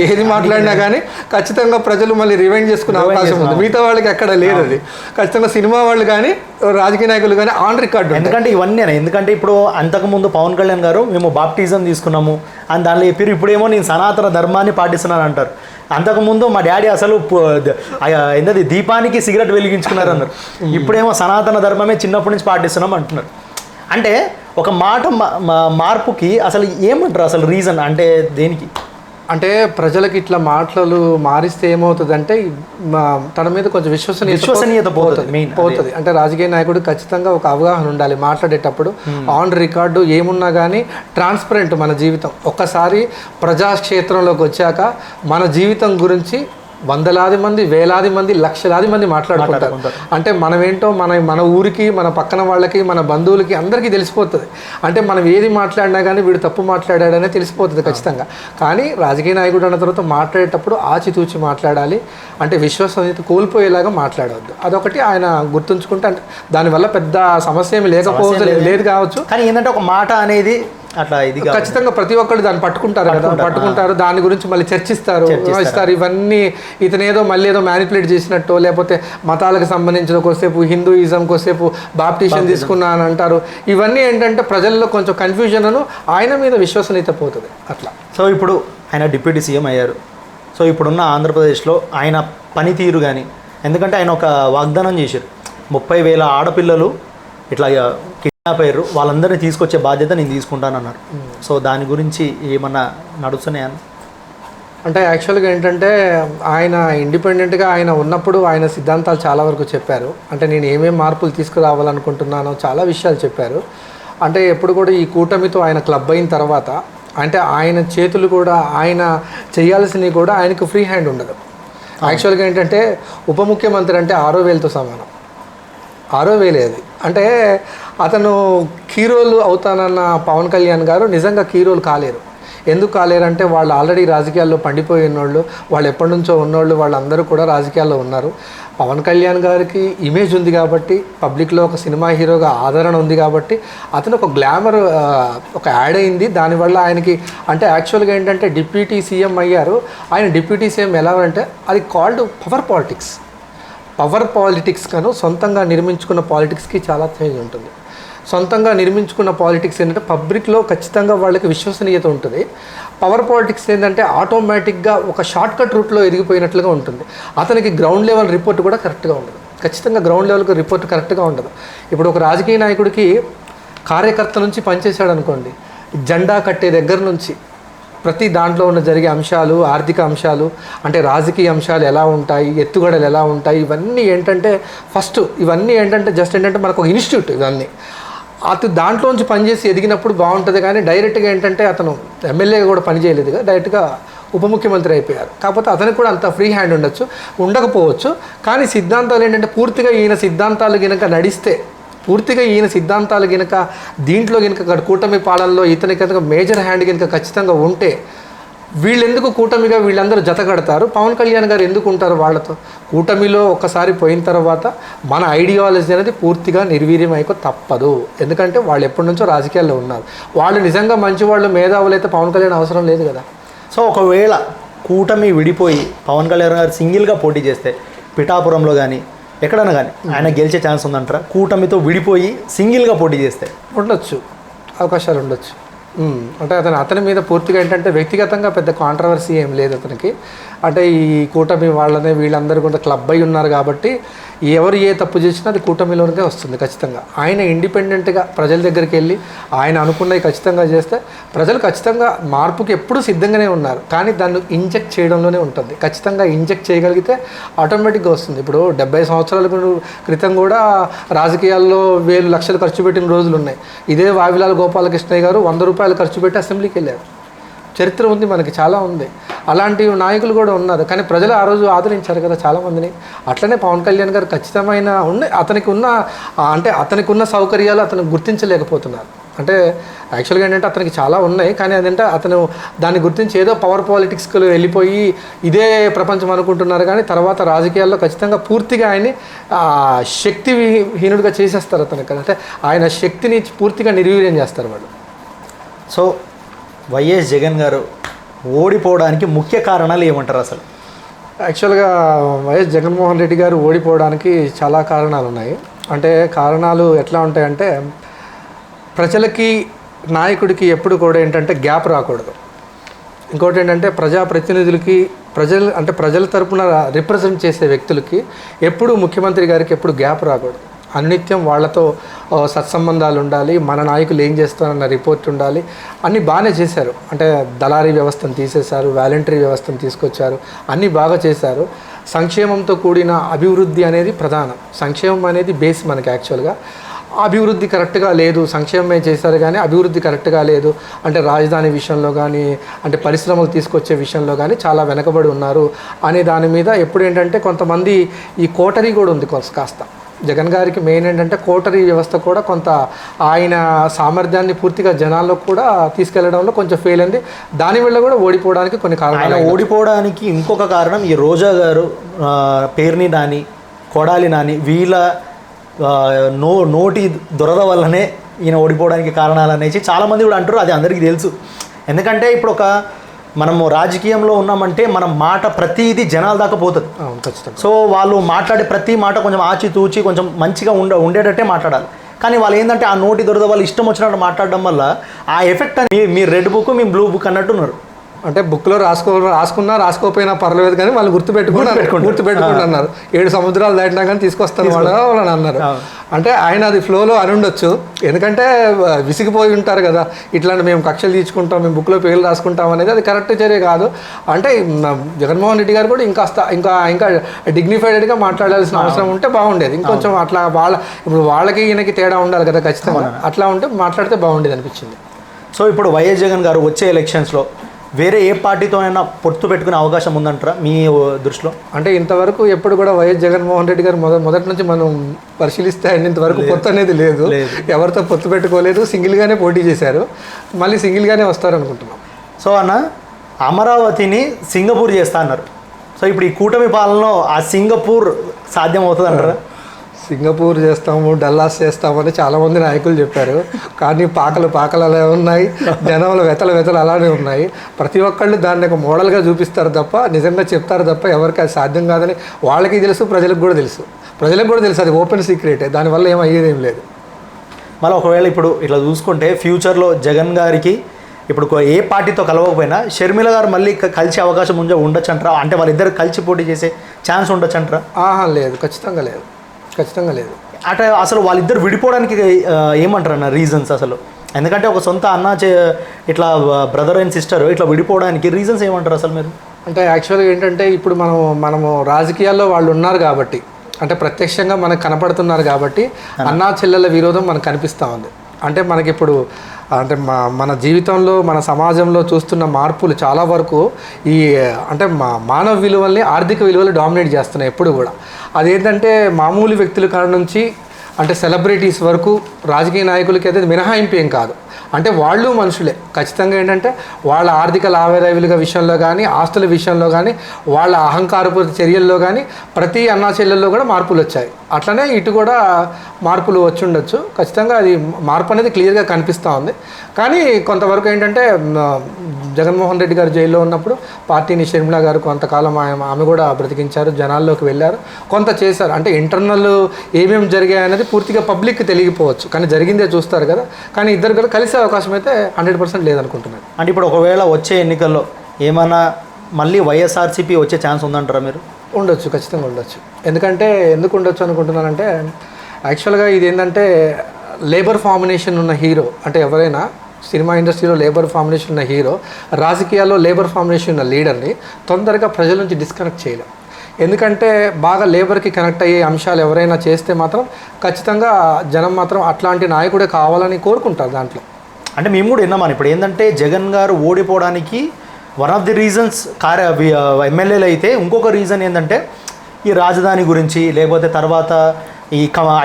ఏది మాట్లాడినా కానీ ఖచ్చితంగా ప్రజలు మళ్ళీ రివైండ్ చేసుకునే అవకాశం ఉంది. మిగతా వాళ్ళకి ఎక్కడ లేదు అది. ఖచ్చితంగా సినిమా వాళ్ళు కానీ రాజకీయ నాయకులు కానీ ఆన్ రికార్డు. ఎందుకంటే ఇవన్నీ ఎందుకంటే ఇప్పుడు అంతకుముందు పవన్ కళ్యాణ్ గారు మేము బాప్టిజం తీసుకున్నాము అని దానిలో చెప్పారు, ఇప్పుడేమో నేను సనాతన ధర్మాన్ని పాటిస్తున్నాను అంటారు. అంతకుముందు మా డాడీ అసలు ఏంటది దీపానికి సిగరెట్ వెలిగించుకున్నారు అన్నారు, ఇప్పుడేమో సనాతన ధర్మమే చిన్నప్పటి నుంచి పాటిస్తున్నాం అంటున్నారు. అంటే ఒక మాట మార్పుకి అసలు ఏమంటారు, అసలు రీజన్ అంటే దేనికి? అంటే ప్రజలకు ఇట్లా మాటలు మారిస్తే ఏమవుతుందంటే తన మీద కొంచెం విశ్వసనీయత పోతుంది. అంటే రాజకీయ నాయకుడు ఖచ్చితంగా ఒక అవగాహన ఉండాలి మాట్లాడేటప్పుడు. ఆన్ రికార్డు ఏమున్నా కానీ ట్రాన్స్పరెంట్ మన జీవితం. ఒక్కసారి ప్రజాక్షేత్రంలోకి వచ్చాక మన జీవితం గురించి వందలాది మంది, వేలాది మంది, లక్షలాది మంది మాట్లాడుకుంటారు. అంటే మనమేంటో మన ఊరికి, మన పక్కన వాళ్ళకి, మన బంధువులకి అందరికీ తెలిసిపోతుంది. అంటే మనం ఏది మాట్లాడినా కానీ వీడు తప్పు మాట్లాడాడనే తెలిసిపోతుంది ఖచ్చితంగా. కానీ రాజకీయ నాయకుడు అన్న తర్వాత మాట్లాడేటప్పుడు ఆచితూచి మాట్లాడాలి. అంటే విశ్వసనీయత కోల్పోయేలాగా మాట్లాడవద్దు. అదొకటి ఆయన గుర్తుంచుకుంటే, అంటే దానివల్ల పెద్ద సమస్య ఏమి లేదు కావచ్చు. కానీ ఏంటంటే ఒక మాట అనేది అట్లా ఇది ఖచ్చితంగా ప్రతి ఒక్కరు దాన్ని పట్టుకుంటారు కదా, పట్టుకుంటారు. దాని గురించి మళ్ళీ చర్చిస్తారు. ఇవన్నీ ఇతనేదో మళ్ళీ ఏదో మ్యానిపులేట్ చేసినట్టు, లేకపోతే మతాలకు సంబంధించిన కొద్దిసేపు హిందూయిజం, కొద్దిసేపు బాప్టిషన్ తీసుకున్నా అని అంటారు. ఇవన్నీ ఏంటంటే ప్రజల్లో కొంచెం కన్ఫ్యూజన్ అను ఆయన మీద విశ్వసనీయత పోతుంది అట్లా. సో ఇప్పుడు ఆయన డిప్యూటీ సీఎం అయ్యారు. సో ఇప్పుడున్న ఆంధ్రప్రదేశ్లో ఆయన పనితీరు కానీ, ఎందుకంటే ఆయన ఒక వాగ్దానం చేశారు, 30,000 ఆడపిల్లలు ఇట్లా కిడ్నాప్ అయ్యారు, వాళ్ళందరినీ తీసుకొచ్చే బాధ్యత నేను తీసుకుంటానన్నారు. సో దాని గురించి ఏమన్నా నడుస్తున్నాయా? అంటే యాక్చువల్గా ఏంటంటే ఆయన ఇండిపెండెంట్గా ఆయన ఉన్నప్పుడు ఆయన సిద్ధాంతాలు చాలా వరకు చెప్పారు. అంటే నేను ఏమేమి మార్పులు తీసుకురావాలనుకుంటున్నానో చాలా విషయాలు చెప్పారు. అంటే ఎప్పుడు కూడా ఈ కూటమితో ఆయన క్లబ్ అయిన తర్వాత అంటే ఆయన చేతులు కూడా ఆయన చేయాల్సినవి కూడా ఆయనకు ఫ్రీ హ్యాండ్ ఉండదు. యాక్చువల్గా ఏంటంటే ఉప ముఖ్యమంత్రి అంటే 6,000తో సమానం. 6,000 అది. అంటే అతను హీరోలు అవుతానన్న పవన్ కళ్యాణ్ గారు నిజంగా హీరోలు కాలేరు. ఎందుకు కాలేరంటే వాళ్ళు ఆల్రెడీ రాజకీయాల్లో పండిపోయి ఉన్నోళ్ళు, వాళ్ళు ఎప్పటి నుంచో ఉన్నోళ్ళు, వాళ్ళందరూ కూడా రాజకీయాల్లో ఉన్నారు. పవన్ కళ్యాణ్ గారికి ఇమేజ్ ఉంది కాబట్టి, పబ్లిక్లో ఒక సినిమా హీరోగా ఆదరణ ఉంది కాబట్టి అతను ఒక గ్లామర్ ఒక యాడ్ అయింది. దానివల్ల ఆయనకి అంటే యాక్చువల్గా ఏంటంటే డిప్యూటీ సీఎం అయ్యారు. ఆయన డిప్యూటీ సీఎం ఎలా అంటే అది called power politics. Power politics కను సొంతంగా నిర్మించుకున్న పాలిటిక్స్కి చాలా చేంజ్ ఉంటుంది. సొంతంగా నిర్మించుకున్న పాలిటిక్స్ ఏంటంటే పబ్లిక్లో ఖచ్చితంగా వాళ్ళకి విశ్వసనీయత ఉంటుంది. పవర్ పాలిటిక్స్ ఏంటంటే ఆటోమేటిక్గా ఒక షార్ట్ కట్ రూట్లో ఎదిగిపోయినట్లుగా ఉంటుంది. అతనికి గ్రౌండ్ లెవెల్ రిపోర్ట్ కూడా కరెక్ట్గా ఉండదు. ఖచ్చితంగా గ్రౌండ్ లెవెల్కి రిపోర్ట్ కరెక్ట్గా ఉండదు. ఇప్పుడు ఒక రాజకీయ నాయకుడికి కార్యకర్త నుంచి పనిచేశాడు అనుకోండి, జెండా కట్టే దగ్గర నుంచి ప్రతి దాంట్లో ఉన్న జరిగే అంశాలు, ఆర్థిక అంశాలు, అంటే రాజకీయ అంశాలు ఎలా ఉంటాయి, ఎత్తుగడలు ఎలా ఉంటాయి, ఇవన్నీ ఏంటంటే ఫస్ట్ ఇవన్నీ ఏంటంటే జస్ట్ ఏంటంటే మనకు ఒక ఇన్స్టిట్యూట్. ఇవన్నీ అతను దాంట్లోంచి పనిచేసి ఎదిగినప్పుడు బాగుంటుంది. కానీ డైరెక్ట్గా ఏంటంటే అతను ఎమ్మెల్యేగా కూడా పనిచేయలేదు కదా, డైరెక్ట్గా ఉప ముఖ్యమంత్రి అయిపోయారు. కాకపోతే అతనికి కూడా అంత ఫ్రీ హ్యాండ్ ఉండకపోవచ్చు. కానీ సిద్ధాంతాలు ఏంటంటే పూర్తిగా ఈయన సిద్ధాంతాలు కనుక నడిస్తే, పూర్తిగా ఈయన సిద్ధాంతాలు కనుక దీంట్లో కనుక కూటమి పాలనలో ఇతని కనుక మేజర్ హ్యాండ్ కనుక ఖచ్చితంగా ఉంటే వీళ్ళెందుకు కూటమిగా వీళ్ళందరూ జత కడతారు? పవన్ కళ్యాణ్ గారు ఎందుకు ఉంటారు వాళ్ళతో? కూటమిలో ఒక్కసారి పోయిన తర్వాత మన ఐడియాలజీ అనేది పూర్తిగా నిర్వీర్యం అయిపో తప్పదు. ఎందుకంటే వాళ్ళు ఎప్పటి నుంచో రాజకీయాల్లో ఉన్నారు. వాళ్ళు నిజంగా మంచి వాళ్ళు, మేధావులు అయితే పవన్ కళ్యాణ్ అవసరం లేదు కదా. సో ఒకవేళ కూటమి విడిపోయి పవన్ కళ్యాణ్ గారు సింగిల్గా పోటీ చేస్తే పిఠాపురంలో కానీ ఎక్కడైనా కానీ ఆయన గెలిచే ఛాన్స్ ఉందంటారా? కూటమితో విడిపోయి సింగిల్గా పోటీ చేస్తే ఉండొచ్చు, అవకాశాలు ఉండొచ్చు. అంటే అతని మీద పూర్తిగా ఏంటంటే వ్యక్తిగతంగా పెద్ద కాంట్రవర్సీ ఏం లేదు అతనికి. అంటే ఈ కూటమి వాళ్ళనే వీళ్ళందరూ కూడా క్లబ్ అయి ఉన్నారు కాబట్టి ఎవరు ఏ తప్పు చేసినా అది కూటమిలోనే వస్తుంది ఖచ్చితంగా. ఆయన ఇండిపెండెంట్గా ప్రజల దగ్గరికి వెళ్ళి ఆయన అనుకున్నవి ఖచ్చితంగా చేస్తే ప్రజలు ఖచ్చితంగా మార్పుకి ఎప్పుడూ సిద్ధంగానే ఉన్నారు. కానీ దాన్ని ఇంజెక్ట్ చేయడంలోనే ఉంటుంది. ఖచ్చితంగా ఇంజెక్ట్ చేయగలిగితే ఆటోమేటిక్గా వస్తుంది. ఇప్పుడు 70 సంవత్సరాల క్రితం కూడా రాజకీయాల్లో వేలు లక్షలు ఖర్చు పెట్టిన రోజులు ఉన్నాయి. ఇదే వావిలాల గోపాలకృష్ణయ్య గారు 100 రూపాయలు ఖర్చు పెట్టి అసెంబ్లీకి వెళ్ళారు. చరిత్ర ఉంది, మనకి చాలా ఉంది. అలాంటి నాయకులు కూడా ఉన్నారు. కానీ ప్రజలు ఆ రోజు ఆదరించారు కదా చాలామందిని. అట్లనే పవన్ కళ్యాణ్ గారు ఖచ్చితమైన అతనికి ఉన్న సౌకర్యాలు అతను గుర్తించలేకపోతున్నారు. అంటే యాక్చువల్గా ఏంటంటే అతనికి చాలా ఉన్నాయి. కానీ అదంటే అతను దాన్ని గుర్తించి ఏదో పవర్ పాలిటిక్స్కి వెళ్ళిపోయి ఇదే ప్రపంచం అనుకుంటున్నారు. కానీ తర్వాత రాజకీయాల్లో ఖచ్చితంగా పూర్తిగా ఆయన్ని శక్తిహీనుడిగా చేసేస్తారు అతనికి. అంటే ఆయన శక్తిని పూర్తిగా నిర్వీర్యం చేస్తారు వాళ్ళు. సో వైఎస్ జగన్ గారు ఓడిపోవడానికి ముఖ్య కారణాలు ఏమంటారు అసలు? యాక్చువల్గా వైఎస్ జగన్మోహన్ రెడ్డి గారు ఓడిపోవడానికి చాలా కారణాలు ఉన్నాయి. అంటే కారణాలు ఎట్లా ఉంటాయంటే ప్రజలకి నాయకుడికి ఎప్పుడు కూడా ఏంటంటే గ్యాప్ రాకూడదు. ఇంకోటి ఏంటంటే ప్రజాప్రతినిధులకి ప్రజల తరపున రిప్రజెంట్ చేసే వ్యక్తులకి ఎప్పుడు ముఖ్యమంత్రి గారికి ఎప్పుడు గ్యాప్ రాకూడదు. అనిత్యం వాళ్ళతో సత్సంబంధాలు ఉండాలి, మన నాయకులు ఏం చేస్తారన్న రిపోర్ట్ ఉండాలి, అన్నీ బాగానే చేశారు. అంటే దళారీ వ్యవస్థను తీసేశారు, వాలంటరీ వ్యవస్థను తీసుకొచ్చారు, అన్నీ బాగా చేశారు. సంక్షేమంతో కూడిన అభివృద్ధి అనేది ప్రధానం. సంక్షేమం అనేది బేస్ మనకి యాక్చువల్గా. అభివృద్ధి కరెక్ట్గా లేదు, సంక్షేమమే చేశారు కానీ అభివృద్ధి కరెక్ట్గా లేదు అంటే రాజధాని విషయంలో కానీ అంటే పరిశ్రమలు తీసుకొచ్చే విషయంలో కానీ చాలా వెనకబడి ఉన్నారు అనే దాని మీద ఎప్పుడు ఏంటంటే కొంతమంది ఈ కోటరీ కూడా ఉంది కాస్త. జగన్ గారికి మెయిన్ ఏంటంటే కోటరీ వ్యవస్థ కూడా కొంత ఆయన సామర్థ్యాన్ని పూర్తిగా జనాల్లో కూడా తీసుకెళ్లడంలో కొంచెం ఫెయిల్ అయింది. దానివల్ల కూడా ఓడిపోవడానికి కొన్ని కారణాలు. ఓడిపోవడానికి ఇంకొక కారణం ఈ రోజా గారు, పేర్ని నాని, కొడాలి నాని వీళ్ళ నోటి దురద వల్లనే ఈయన ఓడిపోవడానికి కారణాలు అనేసి చాలామంది కూడా అంటారు. అది అందరికీ తెలుసు. ఎందుకంటే ఇప్పుడు మనము రాజకీయంలో ఉన్నామంటే మన మాట ప్రతిదీ జనాల దాకా పోతుంది. ఖచ్చితంగా. సో వాళ్ళు మాట్లాడే ప్రతి మాట కొంచెం ఆచితూచి కొంచెం మంచిగా ఉండేటట్టే మాట్లాడాలి. కానీ వాళ్ళు ఏంటంటే ఆ నోటి దురద వాళ్ళు ఇష్టం వచ్చినట్టు మాట్లాడడం వల్ల ఆ ఎఫెక్ట్ అని మీరు రెడ్ బుక్ మేము బ్లూ బుక్ అన్నట్టున్నారు. అంటే బుక్లో రాసుకున్నా రాసుకోకపోయినా పర్లేదు కానీ వాళ్ళు గుర్తుపెట్టుకుని అన్నారు. 7 సముద్రాలు దాటినా కానీ తీసుకొస్తాను వాళ్ళని అన్నారు. అంటే ఆయన అది ఫ్లోలో అని ఉండొచ్చు, ఎందుకంటే విసిగిపోయి ఉంటారు కదా, ఇట్లాంటి మేము కక్షలు తీర్చుకుంటాం, మేము బుక్లో పేర్లు రాసుకుంటాం అనేది అది కరెక్ట్ చర్య కాదు. అంటే జగన్మోహన్ రెడ్డి గారు కూడా ఇంకా డిగ్నిఫైడ్గా మాట్లాడాల్సిన అవసరం ఉంటే బాగుండేది. ఇంకొంచెం అట్లా ఇప్పుడు వాళ్ళకి ఈయనకి తేడా ఉండాలి కదా ఖచ్చితంగా. అట్లా ఉంటే మాట్లాడితే బాగుండేది అనిపించింది. సో ఇప్పుడు వైఎస్ జగన్ గారు వచ్చే ఎలక్షన్స్లో వేరే ఏ పార్టీతో అయినా పొత్తు పెట్టుకునే అవకాశం ఉందంటారా మీ దృష్టిలో? అంటే ఇంతవరకు ఎప్పుడు కూడా వైఎస్ జగన్మోహన్ రెడ్డి గారు మొదటి నుంచి మనం పరిశీలిస్తే ఇంతవరకు పొత్తు అనేది లేదు, ఎవరితో పొత్తు పెట్టుకోలేదు, సింగిల్గానే పోటీ చేశారు, మళ్ళీ సింగిల్గానే వస్తారు అనుకుంటున్నాం. సో అన్న, అమరావతిని సింగపూర్ చేస్తా అన్నారు. సో ఇప్పుడు ఈ కూటమి పాలనలో ఆ సింగపూర్ సాధ్యం అవుతుంది అంటారా? సింగపూర్ చేస్తాము, డల్లాస్ చేస్తామని చాలామంది నాయకులు చెప్పారు. కానీ పాకలు అలా ఉన్నాయి, జనంలో వెతలు అలానే ఉన్నాయి. ప్రతి ఒక్కళ్ళు దాన్ని ఒక మోడల్గా చూపిస్తారు తప్ప, నిజంగా చెప్తారు తప్ప ఎవరికి అది సాధ్యం కాదని వాళ్ళకి తెలుసు, ప్రజలకు కూడా తెలుసు. అది ఓపెన్ సీక్రెటే, దానివల్ల ఏమయ్యేదేం లేదు. మళ్ళీ ఒకవేళ ఇప్పుడు ఇట్లా చూసుకుంటే ఫ్యూచర్లో జగన్ గారికి ఇప్పుడు ఏ పార్టీతో కలవకపోయినా షర్మిల గారు మళ్ళీ కలిసే అవకాశం ఉండొచ్చు అంటారా? అంటే వాళ్ళిద్దరు కలిసి పోటీ చేసే ఛాన్స్ ఉండొచ్చు అంటారా? లేదు, ఖచ్చితంగా లేదు. అంటే అసలు వాళ్ళిద్దరు విడిపోవడానికి ఏమంటారు అన్న రీజన్స్ అసలు? ఎందుకంటే ఒక సొంత అన్న ఇట్లా బ్రదర్ అండ్ సిస్టర్ ఇట్లా విడిపోవడానికి రీజన్స్ ఏమంటారు అసలు మీరు? అంటే యాక్చువల్గా ఏంటంటే ఇప్పుడు మనము రాజకీయాల్లో వాళ్ళు ఉన్నారు కాబట్టి, అంటే ప్రత్యక్షంగా మనకు కనపడుతున్నారు కాబట్టి అన్నా చెల్లెల విరోధం మనకు కనిపిస్తూ ఉంది. అంటే మనకి ఇప్పుడు అంటే మన జీవితంలో మన సమాజంలో చూస్తున్న మార్పులు చాలా వరకు ఈ అంటే మానవ విలువల్ని ఆర్థిక విలువలు డామినేట్ చేస్తున్నాయి ఎప్పుడు కూడా. అదేంటంటే మామూలు వ్యక్తుల కాడ నుంచి అంటే సెలబ్రిటీస్ వరకు రాజకీయ నాయకులకి అయితే మినహాయింపు ఏం కాదు. అంటే వాళ్ళు మనుషులే ఖచ్చితంగా. ఏంటంటే వాళ్ళ ఆర్థిక లావాదేవీల విషయంలో కానీ, ఆస్తుల విషయంలో కానీ, వాళ్ళ అహంకారపు చర్యల్లో కానీ ప్రతి అన్నా చెల్లెల్లో కూడా మార్పులు వచ్చాయి. అట్లనే ఇటు కూడా మార్పులు వచ్చి ఉండొచ్చు. ఖచ్చితంగా అది మార్పు అనేది క్లియర్గా కనిపిస్తూ ఉంది. కానీ కొంతవరకు ఏంటంటే జగన్మోహన్ రెడ్డి గారు జైల్లో ఉన్నప్పుడు పార్టీని షర్మిల గారు కొంతకాలం ఆమె కూడా బ్రతికించారు, జనాల్లోకి వెళ్ళారు, కొంత చేశారు. అంటే ఇంటర్నల్ ఏమేమి జరిగాయి అనేది పూర్తిగా పబ్లిక్కి తెలియకపోవచ్చు, కానీ జరిగిందే చూస్తారు కదా. కానీ ఇద్దరు కూడా కలిసే అవకాశం అయితే 100% లేదనుకుంటున్నాను. అంటే ఇప్పుడు ఒకవేళ వచ్చే ఎన్నికల్లో ఏమైనా మళ్ళీ వైఎస్ఆర్సీపీ వచ్చే ఛాన్స్ ఉందంటారా మీరు? ఉండొచ్చు, ఖచ్చితంగా ఉండొచ్చు. ఎందుకు ఉండొచ్చు అనుకుంటున్నానంటే యాక్చువల్గా ఇది ఏంటంటే లేబర్ ఫార్మినేషన్ ఉన్న హీరో, అంటే ఎవరైనా సినిమా ఇండస్ట్రీలో లేబర్ ఫార్మినేషన్ ఉన్న హీరో రాజకీయాల్లో లేబర్ ఫార్మినేషన్ ఉన్న లీడర్ని తొందరగా ప్రజల నుంచి డిస్కనెక్ట్ చేయలేం. ఎందుకంటే బాగా లేబర్కి కనెక్ట్ అయ్యే అంశాలు ఎవరైనా చేస్తే మాత్రం ఖచ్చితంగా జనం మాత్రం అట్లాంటి నాయకుడే కావాలని కోరుకుంటారు దాంట్లో. అంటే మేము కూడా విన్నామని ఇప్పుడు ఏంటంటే జగన్ గారు ఓడిపోవడానికి వన్ ఆఫ్ ది రీజన్స్ ఎమ్మెల్యేలు అయితే ఇంకొక రీజన్ ఏంటంటే ఈ రాజధాని గురించి, లేకపోతే తర్వాత ఈ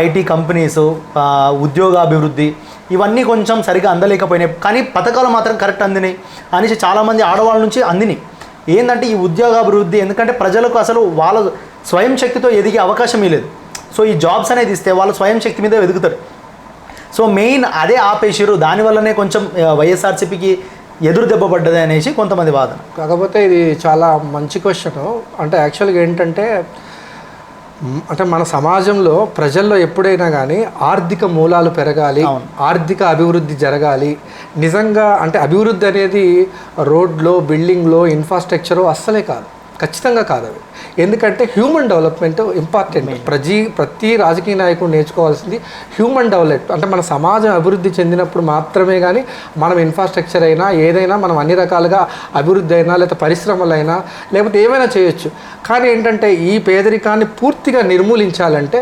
ఐటీ కంపెనీస్, ఉద్యోగాభివృద్ధి ఇవన్నీ కొంచెం సరిగా అందలేకపోయినాయి. కానీ పథకాలు మాత్రం కరెక్ట్ అందినాయి అనేసి చాలామంది ఆడవాళ్ళ నుంచి అందినాయి. ఏంటంటే ఈ ఉద్యోగాభివృద్ధి, ఎందుకంటే ప్రజలకు అసలు వాళ్ళ స్వయం శక్తితో ఎదిగే అవకాశం లేదు. సో ఈ జాబ్స్ అనేది ఇస్తే వాళ్ళు స్వయం శక్తి మీద ఎదుగుతారు. సో మెయిన్ అదే ఆపేసారు, దానివల్లనే కొంచెం వైఎస్ఆర్సీపీకి ఎదురు దెబ్బ పడ్డది అనేసి కొంతమంది వాదన. కాకపోతే ఇది చాలా మంచి క్వశ్చన్. అంటే యాక్చువల్గా ఏంటంటే అంటే మన సమాజంలో ప్రజల్లో ఎప్పుడైనా కానీ ఆర్థిక మూలాలు పెరగాలి, ఆర్థిక అభివృద్ధి జరగాలి. నిజంగా అంటే అభివృద్ధి అనేది రోడ్లో, బిల్డింగ్లో, ఇన్ఫ్రాస్ట్రక్చరు అస్సలే కాదు. ఖచ్చితంగా కాదు అవి. ఎందుకంటే హ్యూమన్ డెవలప్మెంట్ ఇంపార్టెంట్. ప్రతి రాజకీయ నాయకుడు నేర్చుకోవాల్సింది హ్యూమన్ డెవలప్మెంట్. అంటే మన సమాజం అభివృద్ధి చెందినప్పుడు మాత్రమే కానీ మనం ఇన్ఫ్రాస్ట్రక్చర్ అయినా ఏదైనా మనం అన్ని రకాలుగా అభివృద్ధి అయినా లేకపోతే పరిశ్రమలైనా లేకపోతే ఏమైనా చేయొచ్చు. కానీ ఏంటంటే ఈ పేదరికాన్ని పూర్తిగా నిర్మూలించాలంటే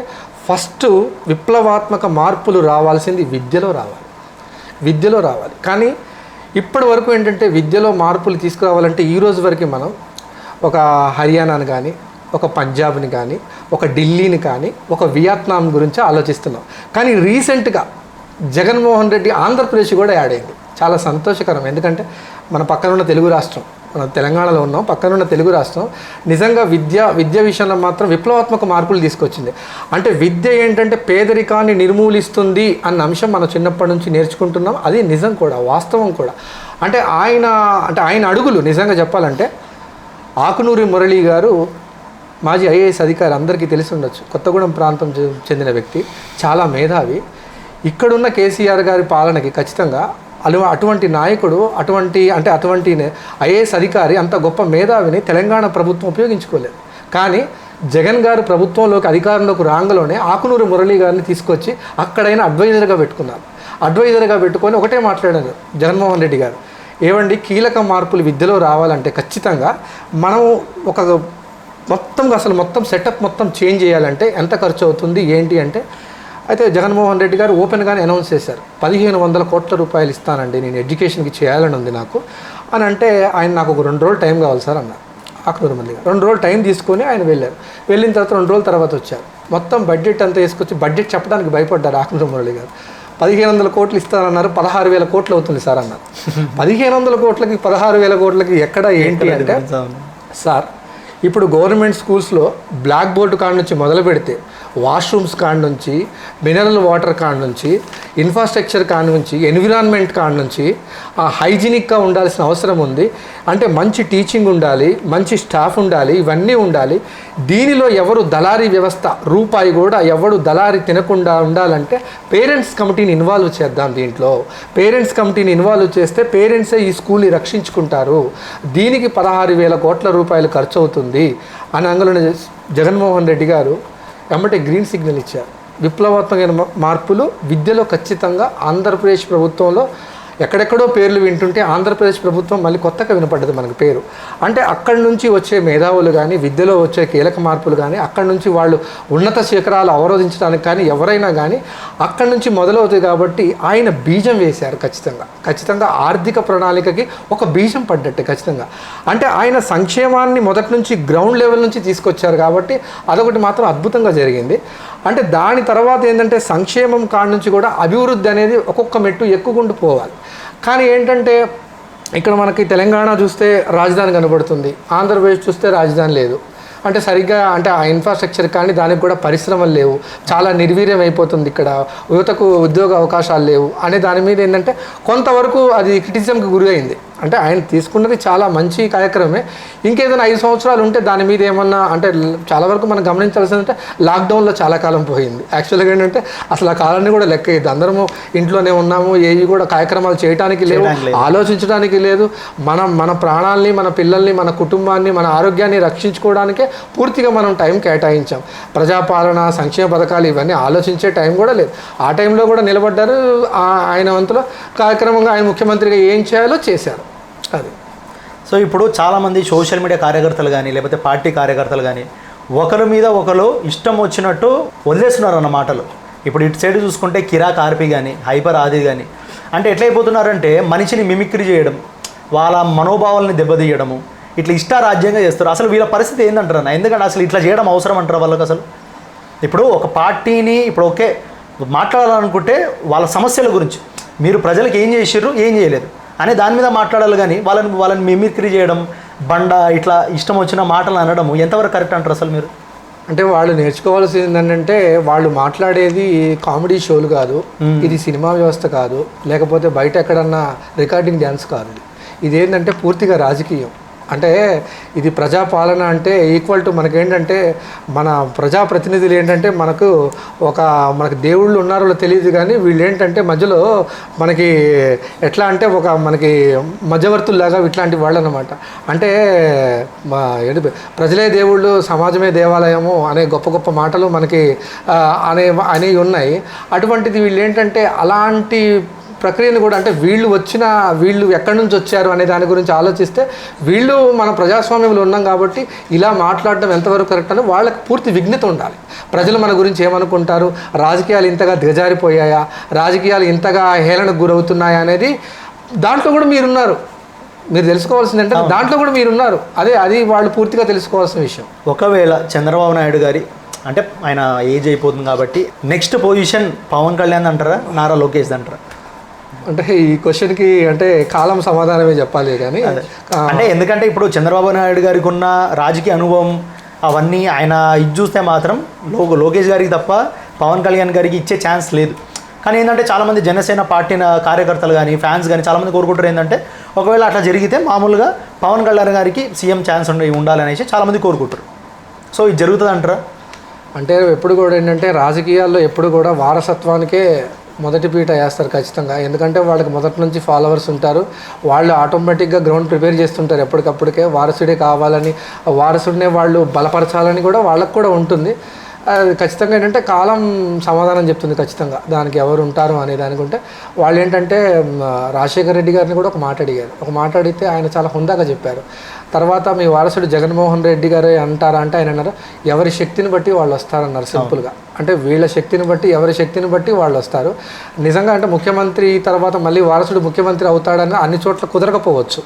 ఫస్ట్ విప్లవాత్మక మార్పులు రావాల్సింది విద్యలో రావాలి. కానీ ఇప్పటి వరకు ఏంటంటే విద్యలో మార్పులు తీసుకురావాలంటే ఈ రోజు వరకు మనం ఒక హర్యానాని కానీ, ఒక పంజాబ్ని కానీ, ఒక ఢిల్లీని కానీ, ఒక వియత్నాం గురించి ఆలోచిస్తున్నాం. కానీ రీసెంట్గా జగన్మోహన్ రెడ్డి ఆంధ్రప్రదేశ్ కూడా యాడ్ అయింది. చాలా సంతోషకరం. ఎందుకంటే మన పక్కన ఉన్న తెలుగు రాష్ట్రం, మనం తెలంగాణలో ఉన్నాం, పక్కనున్న తెలుగు రాష్ట్రం నిజంగా విద్య విషయంలో మాత్రం విప్లవాత్మక మార్పులు తీసుకొచ్చింది. అంటే విద్య ఏంటంటే పేదరికాన్ని నిర్మూలిస్తుంది అన్న అంశం మనం చిన్నప్పటి నుంచి నేర్చుకుంటున్నాం. అది నిజం కూడా, వాస్తవం కూడా. అంటే ఆయన అడుగులు నిజంగా చెప్పాలంటే ఆకునూరి మురళి గారు మాజీ ఐఏఎస్ అధికారి, అందరికీ తెలిసి ఉండొచ్చు. కొత్తగూడెం ప్రాంతం చెందిన వ్యక్తి, చాలా మేధావి. ఇక్కడున్న కేసీఆర్ గారి పాలనకి ఖచ్చితంగా అటువంటి నాయకుడు, అటువంటి ఐఏఎస్ అధికారి, అంత గొప్ప మేధావిని తెలంగాణ ప్రభుత్వం ఉపయోగించుకోలేదు. కానీ జగన్ గారు ప్రభుత్వంలోకి అధికారంలోకి రాంగలోనే ఆకునూరి మురళి గారిని తీసుకొచ్చి అక్కడైనా అడ్వైజర్గా పెట్టుకొని ఒకటే మాట్లాడారు జగన్మోహన్ రెడ్డి గారు. ఏవండి, కీలక మార్పులు విద్యలో రావాలంటే ఖచ్చితంగా మనం మొత్తం సెటప్ మొత్తం చేంజ్ చేయాలంటే ఎంత ఖర్చు అవుతుంది ఏంటి అంటే, అయితే జగన్మోహన్ రెడ్డి గారు ఓపెన్గానే అనౌన్స్ చేశారు, 1500 కోట్ల రూపాయలు ఇస్తానండి నేను ఎడ్యుకేషన్కి చేయాలని ఉంది నాకు అని. అంటే ఆయన నాకు ఒక 2 రోజులు టైం కావాలి సార్ అన్నారు ఆకునూరి మురళి గారు. 2 రోజులు టైం తీసుకొని ఆయన వెళ్ళిన తర్వాత 2 రోజుల తర్వాత వచ్చారు. మొత్తం బడ్జెట్ అంతా వేసుకొచ్చి బడ్జెట్ చెప్పడానికి భయపడ్డారు ఆకునూరి మురళి గారు. 1500 కోట్లు ఇస్తారన్నారు, 16,000 కోట్లు అవుతుంది సార్ అన్నారు. 1500 కోట్లకి 16,000 కోట్లకి ఎక్కడ ఏంటి అంటే, సార్ ఇప్పుడు గవర్నమెంట్ స్కూల్స్లో బ్లాక్ బోర్డు కాడ నుంచి మొదలు పెడితే వాష్రూమ్స్ కాడ నుంచి, మినరల్ వాటర్ కాడ నుంచి, ఇన్ఫ్రాస్ట్రక్చర్ కాడ నుంచి, ఎన్విరాన్మెంట్ కాడ నుంచి హైజీనిక్గా ఉండాల్సిన అవసరం ఉంది. అంటే మంచి టీచింగ్ ఉండాలి, మంచి స్టాఫ్ ఉండాలి, ఇవన్నీ ఉండాలి. దీనిలో ఎవరు దళారీ వ్యవస్థ రూపాయి కూడా ఎవడు దళారీ తినకుండా ఉండాలంటే పేరెంట్స్ కమిటీని ఇన్వాల్వ్ చేద్దాం. దీంట్లో పేరెంట్స్ కమిటీని ఇన్వాల్వ్ చేస్తే పేరెంట్సే ఈ స్కూల్ని రక్షించుకుంటారు. దీనికి 16,000 కోట్ల రూపాయలు ఖర్చు అవుతుంది అని అంగంలోనే జగన్మోహన్ రెడ్డి గారు వెంబటే గ్రీన్ సిగ్నల్ ఇచ్చారు. విప్లవాత్మకమైన మార్పులు విద్యలో ఖచ్చితంగా ఆంధ్రప్రదేశ్ ప్రభుత్వంలో ఎక్కడెక్కడో పేర్లు వింటుంటే ఆంధ్రప్రదేశ్ ప్రభుత్వం మళ్ళీ కొత్తగా వినపడ్డది మనకు పేరు. అంటే అక్కడి నుంచి వచ్చే మేధావులు కానీ, విద్యలో వచ్చే కీలక మార్పులు కానీ, అక్కడి నుంచి వాళ్ళు ఉన్నత శిఖరాలు అవరోధించడానికి కానీ ఎవరైనా కానీ అక్కడి నుంచి మొదలవుతాయి. కాబట్టి ఆయన బీజం వేశారు. ఖచ్చితంగా ఆర్థిక ప్రణాళికకి ఒక బీజం పడ్డట్టే ఖచ్చితంగా. అంటే ఆయన సంక్షేమాన్ని మొదటి నుంచి గ్రౌండ్ లెవెల్ నుంచి తీసుకొచ్చారు కాబట్టి అదొకటి మాత్రం అద్భుతంగా జరిగింది. అంటే దాని తర్వాత ఏంటంటే సంక్షేమం కాడ నుంచి కూడా అభివృద్ధి అనేది ఒక్కొక్క మెట్టు ఎక్కుకుంటూ పోవాలి. కానీ ఏంటంటే ఇక్కడ మనకి తెలంగాణ చూస్తే రాజధాని కనబడుతుంది, ఆంధ్రప్రదేశ్ చూస్తే రాజధాని లేదు. అంటే సరిగ్గా ఆ ఇన్ఫ్రాస్ట్రక్చర్ కానీ దానికి కూడా పరిశ్రమలు లేవు, చాలా నిర్వీర్యం అయిపోతుంది, ఇక్కడ యువతకు ఉద్యోగ అవకాశాలు లేవు అనే దాని మీద ఏంటంటే కొంతవరకు అది క్రిటిసిజంకి గురి అయింది. అంటే ఆయన తీసుకున్నది చాలా మంచి కార్యక్రమమే. ఇంకేదైనా 5 సంవత్సరాలు ఉంటే దాని మీద ఏమన్నా అంటే చాలా వరకు మనం గమనించాల్సిందంటే లాక్డౌన్లో చాలా కాలం పోయింది. యాక్చువల్గా ఏంటంటే అసలు ఆ కాలాన్ని కూడా లెక్క అయ్యింది. అందరము ఇంట్లోనే ఉన్నాము, ఏవి కూడా కార్యక్రమాలు చేయడానికి లేవు, ఆలోచించడానికి లేదు. మన ప్రాణాలని, మన పిల్లల్ని, మన కుటుంబాన్ని, మన ఆరోగ్యాన్ని రక్షించుకోవడానికే పూర్తిగా మనం టైం కేటాయించాం. ప్రజాపాలన, సంక్షేమ పథకాలు ఇవన్నీ ఆలోచించే టైం కూడా లేదు. ఆ టైంలో కూడా నిలబడ్డారు. ఆయన వంతులో కార్యక్రమంగా ఆయన ముఖ్యమంత్రిగా ఏం చేయాలో చేశారు. అది. సో ఇప్పుడు చాలామంది సోషల్ మీడియా కార్యకర్తలు కానీ లేకపోతే పార్టీ కార్యకర్తలు కానీ ఒకరి మీద ఒకరు ఇష్టం వచ్చినట్టు వదిలేస్తున్నారు అన్న మాటలు. ఇప్పుడు ఇటు సైడ్ చూసుకుంటే కిరాక్ ఆర్పి కానీ, హైపర్ ఆది కానీ అంటే ఎట్లయిపోతున్నారంటే మనిషిని మిమిక్రీ చేయడం, వాళ్ళ మనోభావాలని దెబ్బతీయడము, ఇట్లా ఇష్టారాజ్యంగా చేస్తారు. అసలు వీళ్ళ పరిస్థితి ఏంటంటారు అన్న? ఎందుకంటే అసలు ఇట్లా చేయడం అవసరం అంటారు వాళ్ళకి? అసలు ఇప్పుడు ఒక పార్టీని ఇప్పుడు ఓకే మాట్లాడాలనుకుంటే వాళ్ళ సమస్యల గురించి మీరు ప్రజలకు ఏం చేసిర్రు, ఏం చేయలేదు అనే దాని మీద మాట్లాడాలి. కానీ వాళ్ళని మిమిక్రీ చేయడం, ఇట్లా ఇష్టం వచ్చిన మాటలు అనడం ఎంతవరకు కరెక్ట్ అంటారు అసలు మీరు? అంటే వాళ్ళు నేర్చుకోవాల్సింది ఏంటంటే వాళ్ళు మాట్లాడేది కామెడీ షోలు కాదు, ఇది సినిమా వ్యవస్థ కాదు, లేకపోతే బయట ఎక్కడన్నా రికార్డింగ్ డ్యాన్స్ కాదు. ఇదేంటంటే పూర్తిగా రాజకీయం. అంటే ఇది ప్రజాపాలన అంటే ఈక్వల్ టు మనకేంటంటే మన ప్రజాప్రతినిధులు ఏంటంటే మనకు దేవుళ్ళు ఉన్నారో తెలియదు, కానీ వీళ్ళు ఏంటంటే మధ్యలో మనకి ఎట్లా అంటే మనకి మధ్యవర్తుల్లాగా ఇట్లాంటి వాళ్ళు అనమాట. అంటే ప్రజలే దేవుళ్ళు సమాజమే దేవాలయము అనే గొప్ప గొప్ప మాటలు మనకి అనేవి ఉన్నాయి. అటువంటిది వీళ్ళు ఏంటంటే అలాంటి ప్రక్రియను కూడా, అంటే వీళ్ళు ఎక్కడి నుంచి వచ్చారు అనే దాని గురించి ఆలోచిస్తే వీళ్ళు మన ప్రజాస్వామ్యంలో ఉన్నాం కాబట్టి ఇలా మాట్లాడడం ఎంతవరకు కరెక్ట్ అని వాళ్ళకి పూర్తి విజ్ఞత ఉండాలి. ప్రజలు మన గురించి ఏమనుకుంటారు, రాజకీయాలు ఇంతగా దిగజారిపోయాయా, రాజకీయాలు ఇంతగా హేళనకు గురవుతున్నాయా అనేది దాంట్లో కూడా మీరున్నారు. మీరు తెలుసుకోవాల్సింది అంటే దాంట్లో కూడా మీరున్నారు. అది వాళ్ళు పూర్తిగా తెలుసుకోవాల్సిన విషయం. ఒకవేళ చంద్రబాబు నాయుడు గారి అంటే ఆయన ఏజ్ అయిపోతుంది కాబట్టి నెక్స్ట్ పొజిషన్ పవన్ కళ్యాణ్ అంటారా, నారా లోకేష్ అంటారా? అంటే ఈ క్వశ్చన్కి అంటే కాలం సమాధానమే చెప్పాలి. కానీ అంటే ఎందుకంటే ఇప్పుడు చంద్రబాబు నాయుడు గారికి ఉన్న రాజకీయ అనుభవం అవన్నీ ఆయన ఇది చూస్తే మాత్రం లోకేష్ గారికి తప్ప పవన్ కళ్యాణ్ గారికి ఇచ్చే ఛాన్స్ లేదు. కానీ ఏంటంటే చాలామంది జనసేన పార్టీ కార్యకర్తలు కానీ ఫ్యాన్స్ కానీ చాలామంది కోరుకుంటారు ఏంటంటే ఒకవేళ అట్లా జరిగితే మామూలుగా పవన్ కళ్యాణ్ గారికి సీఎం ఛాన్స్ ఉండాలనేసి చాలామంది కోరుకుంటారు. సో ఇది జరుగుతుంది అంటారా? అంటే ఎప్పుడు కూడా ఏంటంటే రాజకీయాల్లో ఎప్పుడు కూడా వారసత్వానికే మొదటి పీట వేస్తారు ఖచ్చితంగా. ఎందుకంటే వాళ్ళకి మొదటి నుంచి ఫాలోవర్స్ ఉంటారు. వాళ్ళు ఆటోమేటిక్గా గ్రౌండ్ ప్రిపేర్ చేస్తుంటారు ఎప్పటికప్పటికే. వారసుడే కావాలని, వారసుడినే వాళ్ళు బలపరచాలని కూడా వాళ్ళకు కూడా ఉంటుంది. ఖచ్చితంగా ఏంటంటే కాలం సమాధానం చెప్తుంది ఖచ్చితంగా దానికి ఎవరు ఉంటారు అనే దానికంటే. వాళ్ళు ఏంటంటే రాజశేఖర రెడ్డి గారిని కూడా ఒక మాట అడిగారు. ఒక మాట అడిగితే ఆయన చాలా హుందాగా చెప్పారు. తర్వాత మీ వారసుడు జగన్మోహన్ రెడ్డి గారు అంటారా అంటే ఆయన అన్నారు, ఎవరి శక్తిని బట్టి వాళ్ళు వస్తారన్నారు సింపుల్గా. అంటే వీళ్ళ శక్తిని బట్టి, ఎవరి శక్తిని బట్టి వాళ్ళు వస్తారు. నిజంగా అంటే ముఖ్యమంత్రి తర్వాత మళ్ళీ వారసుడు ముఖ్యమంత్రి అవుతాడని అన్ని చోట్ల కుదరకపోవచ్చు.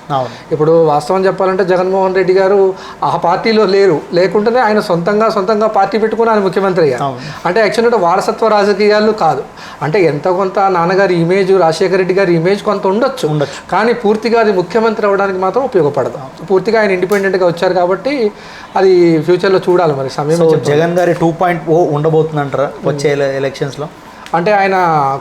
ఇప్పుడు వాస్తవం చెప్పాలంటే జగన్మోహన్ రెడ్డి గారు ఆ పార్టీలో లేకుంటేనే ఆయన సొంతంగా పార్టీ పెట్టుకుని ఆయన ముఖ్యమంత్రి అయ్యారు. అంటే యాక్చువల్గా వారసత్వ రాజకీయాలు కాదు. అంటే ఎంత కొంత నాన్నగారి ఇమేజ్, రాజశేఖర రెడ్డి గారి ఇమేజ్ కొంత ఉండొచ్చు, కానీ పూర్తిగా అది ముఖ్యమంత్రి అవ్వడానికి మాత్రం ఉపయోగపడదు. పూర్తిగా ఆయన ఇండిపెండెంట్గా వచ్చారు కాబట్టి అది ఫ్యూచర్లో చూడాలి మరి సమయం. జగన్ గారి 2.0 ఉండబోతుందంటారా వచ్చే ఎలక్షన్స్లో? అంటే ఆయన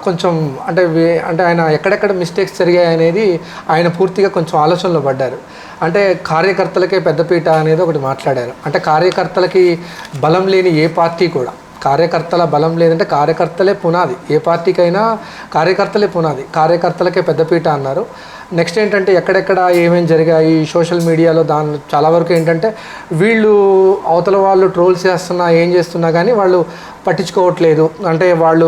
కొంచెం అంటే ఆయన ఎక్కడెక్కడ మిస్టేక్స్ జరిగాయి అనేది ఆయన పూర్తిగా కొంచెం ఆలోచనలో పడ్డారు. అంటే కార్యకర్తలకే పెద్దపీట అనేది ఒకటి మాట్లాడారు. అంటే కార్యకర్తలకి బలం లేని ఏ పార్టీ కూడా, కార్యకర్తల బలం లేదంటే కార్యకర్తలే పునాది. ఏ పార్టీకైనా కార్యకర్తలే పునాది. కార్యకర్తలకే పెద్దపీట అన్నారు. నెక్స్ట్ ఏంటంటే ఎక్కడెక్కడ ఏమేమి జరిగాయి సోషల్ మీడియాలో దాని చాలా వరకు ఏంటంటే వీళ్ళు అవతల వాళ్ళు ట్రోల్స్ చేస్తున్నా ఏం చేస్తున్నా కానీ వాళ్ళు పట్టించుకోవట్లేదు. అంటే వాళ్ళు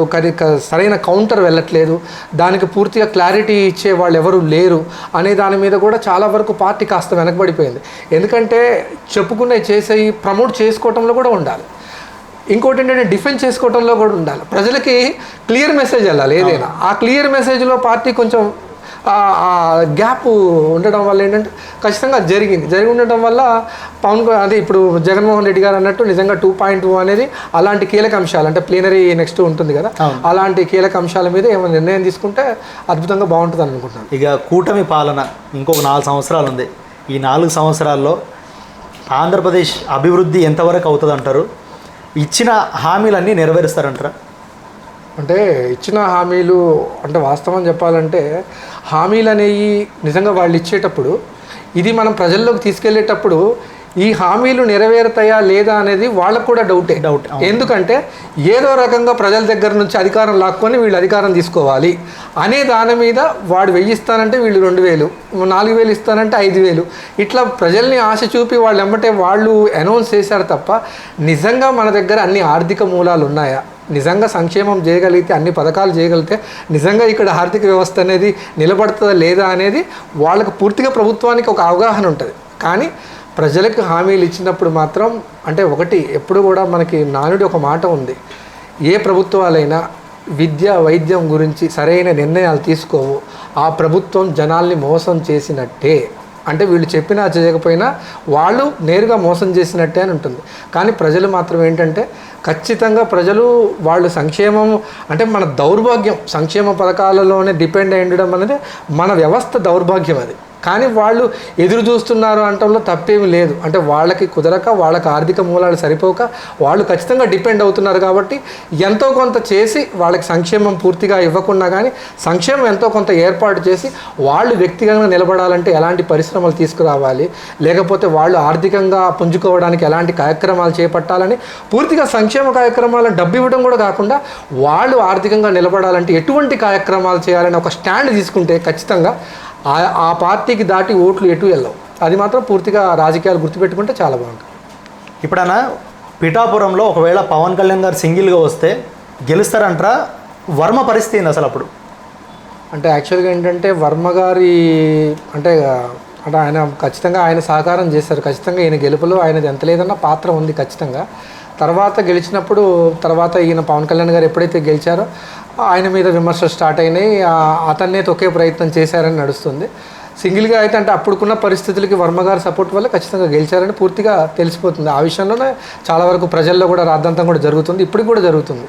సరైన కౌంటర్ వెళ్ళట్లేదు, దానికి పూర్తిగా క్లారిటీ ఇచ్చే వాళ్ళు ఎవరు లేరు అనే దాని మీద కూడా చాలా వరకు పార్టీ కాస్త వెనకబడిపోయింది. ఎందుకంటే చేసేవి ప్రమోట్ చేసుకోవటంలో కూడా ఉండాలి. ఇంకోటి ఏంటంటే డిఫెన్స్ చేసుకోవటంలో కూడా ఉండాలి. ప్రజలకి క్లియర్ మెసేజ్ వెళ్ళాలి ఏదైనా. ఆ క్లియర్ మెసేజ్లో పార్టీ కొంచెం గ్యాప్ ఉండడం వల్ల ఏంటంటే ఖచ్చితంగా జరిగి ఉండటం వల్ల అదే ఇప్పుడు జగన్మోహన్ రెడ్డి గారు అన్నట్టు నిజంగా 2.0 అనేది అలాంటి కీలక అంశాలు, అంటే ప్లీనరీ నెక్స్ట్ ఉంటుంది కదా, అలాంటి కీలక అంశాల మీద ఏమైనా నిర్ణయం తీసుకుంటే అద్భుతంగా బాగుంటుంది అనుకుంటున్నాను. ఇక కూటమి పాలన ఇంకొక 4 సంవత్సరాలు ఉంది. ఈ 4 సంవత్సరాల్లో ఆంధ్రప్రదేశ్ అభివృద్ధి ఎంతవరకు అవుతుంది అంటారు? ఇచ్చిన హామీలన్నీ నెరవేరుస్తారంటారా? అంటే ఇచ్చిన హామీలు అంటే వాస్తవం చెప్పాలంటే హామీలు అనేవి నిజంగా వాళ్ళు ఇచ్చేటప్పుడు ఇది మనం ప్రజల్లోకి తీసుకెళ్లేటప్పుడు ఈ హామీలు నెరవేరుతాయా లేదా అనేది వాళ్ళకు కూడా డౌట్. ఎందుకంటే ఏదో రకంగా ప్రజల దగ్గర నుంచి అధికారం లాక్కొని వీళ్ళు అధికారం తీసుకోవాలి అనే దాని మీద వాడు 1000 ఇస్తానంటే వీళ్ళు 2000, 4000 ఇస్తానంటే 5000, ఇట్లా ప్రజల్ని ఆశ చూపి వాళ్ళు ఎమ్మటే వాళ్ళు అనౌన్స్ చేశారు తప్ప నిజంగా మన దగ్గర అన్ని ఆర్థిక మూలాలు ఉన్నాయా, నిజంగా సంక్షేమం చేయగలిగితే అన్ని పథకాలు చేయగలిగితే నిజంగా ఇక్కడ ఆర్థిక వ్యవస్థ అనేది నిలబడుతుందా లేదా అనేది వాళ్ళకు పూర్తిగా ప్రభుత్వానికి ఒక అవగాహన ఉంటుంది. కానీ ప్రజలకు హామీలు ఇచ్చినప్పుడు మాత్రం అంటే ఒకటి ఎప్పుడు కూడా మనకి నానుడి ఒక మాట ఉంది, ఏ ప్రభుత్వాలైనా విద్య వైద్యం గురించి సరైన నిర్ణయాలు తీసుకోవు ఆ ప్రభుత్వం జనాల్ని మోసం చేసినట్టే. అంటే వీళ్ళు చెప్పినా చేయకపోయినా వాళ్ళు నేరుగా మోసం చేసినట్టే అని ఉంటుంది. కానీ ప్రజలు మాత్రం ఏంటంటే ఖచ్చితంగా ప్రజలు వాళ్ళు సంక్షేమం అంటే మన దౌర్భాగ్యం, సంక్షేమ పథకాలలోనే డిపెండ్ అయి ఉండడం అనేది మన వ్యవస్థ దౌర్భాగ్యం. అది కానీ వాళ్ళు ఎదురు చూస్తున్నారు అంటంలో తప్పేమీ లేదు. అంటే వాళ్ళకి కుదరక, వాళ్ళకి ఆర్థిక మూలాలు సరిపోక వాళ్ళు ఖచ్చితంగా డిపెండ్ అవుతున్నారు. కాబట్టి ఎంతో కొంత చేసి వాళ్ళకి సంక్షేమం పూర్తిగా ఇవ్వకున్నా కానీ సంక్షేమం ఎంతో కొంత ఏర్పాటు చేసి వాళ్ళు వ్యక్తిగతంగా నిలబడాలంటే ఎలాంటి పరిశ్రమలు తీసుకురావాలి, లేకపోతే వాళ్ళు ఆర్థికంగా పుంజుకోవడానికి ఎలాంటి కార్యక్రమాలు చేపట్టాలని పూర్తిగా సంక్షేమ కార్యక్రమాలను డబ్బు ఇవ్వడం కూడా కాకుండా వాళ్ళు ఆర్థికంగా నిలబడాలంటే ఎటువంటి కార్యక్రమాలు చేయాలని ఒక స్టాండ్ తీసుకుంటే ఖచ్చితంగా ఆ పార్టీకి దాటి ఓట్లు ఎటు వెళ్ళవు. అది మాత్రం పూర్తిగా రాజకీయాలు గుర్తుపెట్టుకుంటే చాలా బాగుంటుంది. ఇప్పుడన్నా పిఠాపురంలో ఒకవేళ పవన్ కళ్యాణ్ గారు సింగిల్గా వస్తే గెలుస్తారంటారా? వర్మ పరిస్థితి ఏంది అసలు అప్పుడు? అంటే యాక్చువల్గా ఏంటంటే వర్మ గారి అంటే అంటే ఆయన ఖచ్చితంగా ఆయన సహకారం చేశారు. ఖచ్చితంగా ఈయన గెలుపులో ఆయనది ఎంత లేదన్నా పాత్ర ఉంది ఖచ్చితంగా. తర్వాత గెలిచినప్పుడు తర్వాత ఈయన పవన్ కళ్యాణ్ గారు ఎప్పుడైతే గెలిచారో ఆయన మీద విమర్శలు స్టార్ట్ అయినాయి. అతన్నే తొక్కే ప్రయత్నం చేశారని నడుస్తుంది. సింగిల్గా అయితే అంటే అప్పుడుకున్న పరిస్థితులకి వర్మ గారి సపోర్ట్ వల్ల ఖచ్చితంగా గెలిచారని పూర్తిగా తెలిసిపోతుంది. ఆ విషయంలోనే చాలా వరకు ప్రజల్లో కూడా రాద్ధాంతం కూడా జరుగుతుంది, ఇప్పటికి కూడా జరుగుతుంది.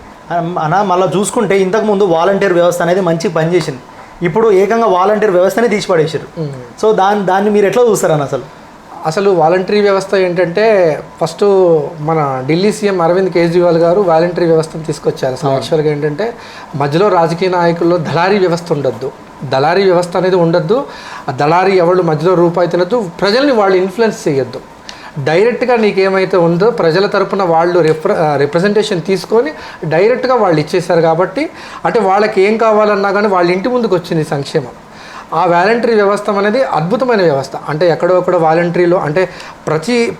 అన్న మళ్ళీ చూసుకుంటే ఇంతకుముందు వాలంటీర్ వ్యవస్థ అనేది మంచి పనిచేసింది. ఇప్పుడు ఏకంగా వాలంటీర్ వ్యవస్థనే తీసిపడేసారు. సో దాన్ని మీరు ఎట్లా చూస్తారని అసలు వాలంటరీ వ్యవస్థ ఏంటంటే ఫస్ట్ మన ఢిల్లీ సీఎం అరవింద్ కేజ్రీవాల్ గారు వాలంటరీ వ్యవస్థను తీసుకొచ్చారు. అసలు యాక్చువల్గా ఏంటంటే మధ్యలో రాజకీయ నాయకుల్లో దళారీ వ్యవస్థ ఉండొద్దు, దళారీ వ్యవస్థ అనేది ఉండొద్దు. ఆ దళారీ ఎవరు మధ్యలో రూపాయి తినద్దు, ప్రజల్ని వాళ్ళు ఇన్ఫ్లుయెన్స్ చేయొద్దు. డైరెక్ట్గా నీకేమైతే ఉందో ప్రజల తరపున వాళ్ళు రిప్రజెంటేషన్ తీసుకొని డైరెక్ట్గా వాళ్ళు ఇచ్చేశారు. కాబట్టి అంటే వాళ్ళకి ఏం కావాలన్నా కానీ వాళ్ళ ఇంటి ముందుకు వచ్చింది సంక్షేమం. ఆ వాలంటరీ వ్యవస్థ అనేది అద్భుతమైన వ్యవస్థ. అంటే ఎక్కడో వాలంటరీలో అంటే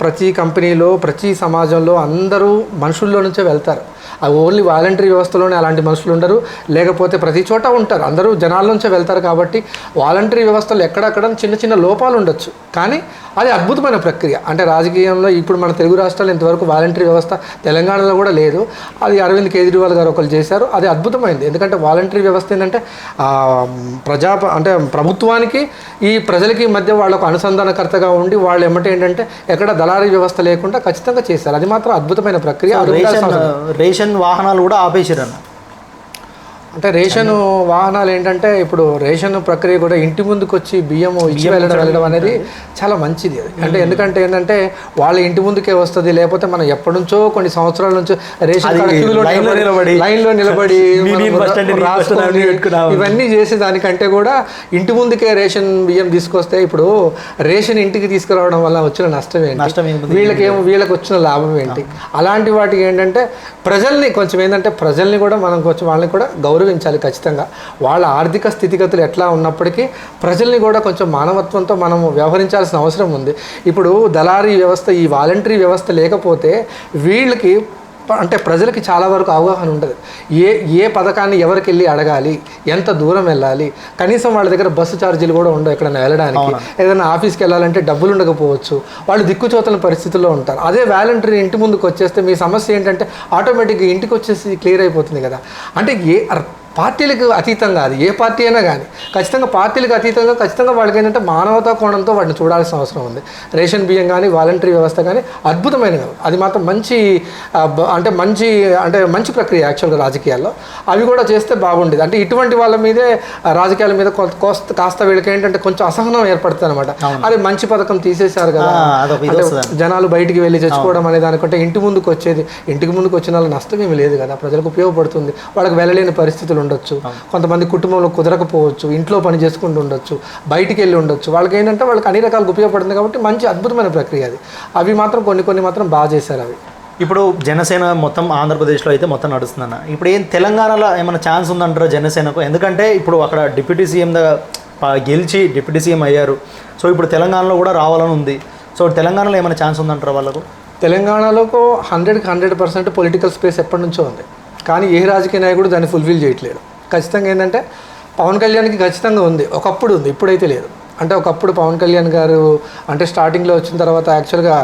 ప్రతి కంపెనీలో ప్రతి సమాజంలో అందరూ మనుషుల్లో నుంచే వెళ్తారు. అది ఓన్లీ వాలంటరీ వ్యవస్థలోనే అలాంటి మనుషులు ఉండరు, లేకపోతే ప్రతి చోట ఉంటారు, అందరూ జనాల నుంచే వెళ్తారు. కాబట్టి వాలంటరీ వ్యవస్థలో ఎక్కడక్కడ చిన్న లోపాలు ఉండొచ్చు, కానీ అది అద్భుతమైన ప్రక్రియ. అంటే రాజకీయంలో ఇప్పుడు మన తెలుగు రాష్ట్రాలు ఇంతవరకు వాలంటరీ వ్యవస్థ తెలంగాణలో కూడా లేదు. అది అరవింద్ కేజ్రీవాల్ గారు ఒకరు చేశారు, అది అద్భుతమైంది. ఎందుకంటే వాలంటరీ వ్యవస్థ ఏంటంటే అంటే ప్రభుత్వానికి ఈ ప్రజలకి మధ్య వాళ్ళకు అనుసంధానకర్తగా ఉండి వాళ్ళు ఏంటంటే ఎక్కడ దళారీ వ్యవస్థ లేకుండా ఖచ్చితంగా చేశారు. అది మాత్రం అద్భుతమైన ప్రక్రియ. రేషన్ వాహనాలు కూడా ఆపేసారన్న. అంటే రేషన్ వాహనాలు ఏంటంటే ఇప్పుడు రేషన్ ప్రక్రియ కూడా ఇంటి ముందుకు వచ్చి బియ్యం ఇచ్చి వెళ్ళడం అనేది చాలా మంచిది. అది అంటే ఎందుకంటే ఏంటంటే వాళ్ళ ఇంటి ముందుకే వస్తుంది. లేకపోతే మనం ఎప్పటి నుంచో కొన్ని సంవత్సరాల నుంచి రేషన్ లైన్లో నిలబడి ఇవన్నీ చేసే దానికంటే కూడా ఇంటి ముందుకే రేషన్ బియ్యం తీసుకొస్తే ఇప్పుడు రేషన్ ఇంటికి తీసుకురావడం వల్ల వచ్చిన నష్టం ఏంటి, వీళ్ళకి వచ్చిన లాభం ఏంటి? అలాంటి వాటికి ఏంటంటే ప్రజల్ని కొంచెం ఏంటంటే ప్రజల్ని కూడా మనం కొంచెం వాళ్ళని కూడా గౌరవించాలి ఖచ్చితంగా. వాళ్ళ ఆర్థిక స్థితిగతులు ఎట్లా ఉన్నప్పటికీ ప్రజల్ని కూడా కొంచెం మానవత్వంతో మనం వ్యవహరించాల్సిన అవసరం ఉంది. ఇప్పుడు దళారీ వ్యవస్థ, ఈ వాలంటరీ వ్యవస్థ లేకపోతే వీళ్ళకి అంటే ప్రజలకి చాలా వరకు అవగాహన ఉండదు. ఏ పథకాన్ని ఎవరికి వెళ్ళి అడగాలి, ఎంత దూరం వెళ్ళాలి, కనీసం వాళ్ళ దగ్గర బస్సు ఛార్జీలు కూడా ఉండవు ఎక్కడైనా వెళ్ళడానికి. ఏదైనా ఆఫీస్కి వెళ్ళాలంటే డబ్బులు ఉండకపోవచ్చు, వాళ్ళు దిక్కుచోతల పరిస్థితుల్లో ఉంటారు. అదే వాలంటరీ ఇంటి ముందుకు వచ్చేస్తే మీ సమస్య ఏంటంటే ఆటోమేటిక్గా ఇంటికి వచ్చేసి క్లియర్ అయిపోతుంది కదా. అంటే పార్టీలకు అతీతంగా అది ఏ పార్టీ అయినా కానీ ఖచ్చితంగా పార్టీలకు అతీతంగా ఖచ్చితంగా వాళ్ళకి ఏంటంటే మానవతా కోణంతో వాటిని చూడాల్సిన అవసరం ఉంది. రేషన్ బియ్యం కానీ వాలంటరీ వ్యవస్థ కానీ అద్భుతమైనవి. అది మాత్రం మంచి ప్రక్రియ యాక్చువల్గా రాజకీయాల్లో. అవి కూడా చేస్తే బాగుండేది. అంటే ఇటువంటి వాళ్ళ మీదే రాజకీయాల మీద కాస్త వీళ్ళకి ఏంటంటే కొంచెం అసహనం ఏర్పడుతుంది అనమాట. అది మంచి పథకం తీసేశారు కదా, అంటే జనాలు బయటికి వెళ్ళి తెచ్చుకోవడం అనే దానికంటే ఇంటి ముందుకు వచ్చిన వాళ్ళ నష్టం ఏమి లేదు కదా, ప్రజలకు ఉపయోగపడుతుంది. వాళ్ళకి వెళ్ళలేని పరిస్థితులు ఉండొచ్చు, కొంతమంది కుటుంబంలో కుదరకపోవచ్చు, ఇంట్లో పని చేసుకుంటూ ఉండొచ్చు, బయటికి వెళ్ళి ఉండొచ్చు. వాళ్ళకి ఏంటంటే వాళ్ళకి అన్ని రకాలకు ఉపయోగపడుతుంది. కాబట్టి మంచి అద్భుతమైన ప్రక్రియ అది. అవి మాత్రం కొన్ని మాత్రం బాగా చేశారు. అవి ఇప్పుడు జనసేన మొత్తం ఆంధ్రప్రదేశ్లో అయితే మొత్తం నడుస్తుందన్న. ఇప్పుడు తెలంగాణలో ఏమైనా ఛాన్స్ ఉందంటారా జనసేనకు? ఎందుకంటే ఇప్పుడు అక్కడ డిప్యూటీ సీఎం గెలిచి డిప్యూటీ సీఎం అయ్యారు. సో ఇప్పుడు తెలంగాణలో కూడా రావాలని ఉంది. సో తెలంగాణలో ఏమైనా ఛాన్స్ ఉందంటారా వాళ్ళకు? తెలంగాణలో 100% పొలిటికల్ స్పేస్ ఎప్పటి నుంచో ఉంది, కానీ ఏ రాజకీయ నాయకుడు దాన్ని ఫుల్ఫిల్ చేయట్లేదు. ఖచ్చితంగా ఏంటంటే పవన్ కళ్యాణ్కి ఖచ్చితంగా ఉంది, ఒకప్పుడు ఉంది, ఇప్పుడైతే లేదు. అంటే ఒకప్పుడు పవన్ కళ్యాణ్ గారు అంటే స్టార్టింగ్లో వచ్చిన తర్వాత యాక్చువల్గా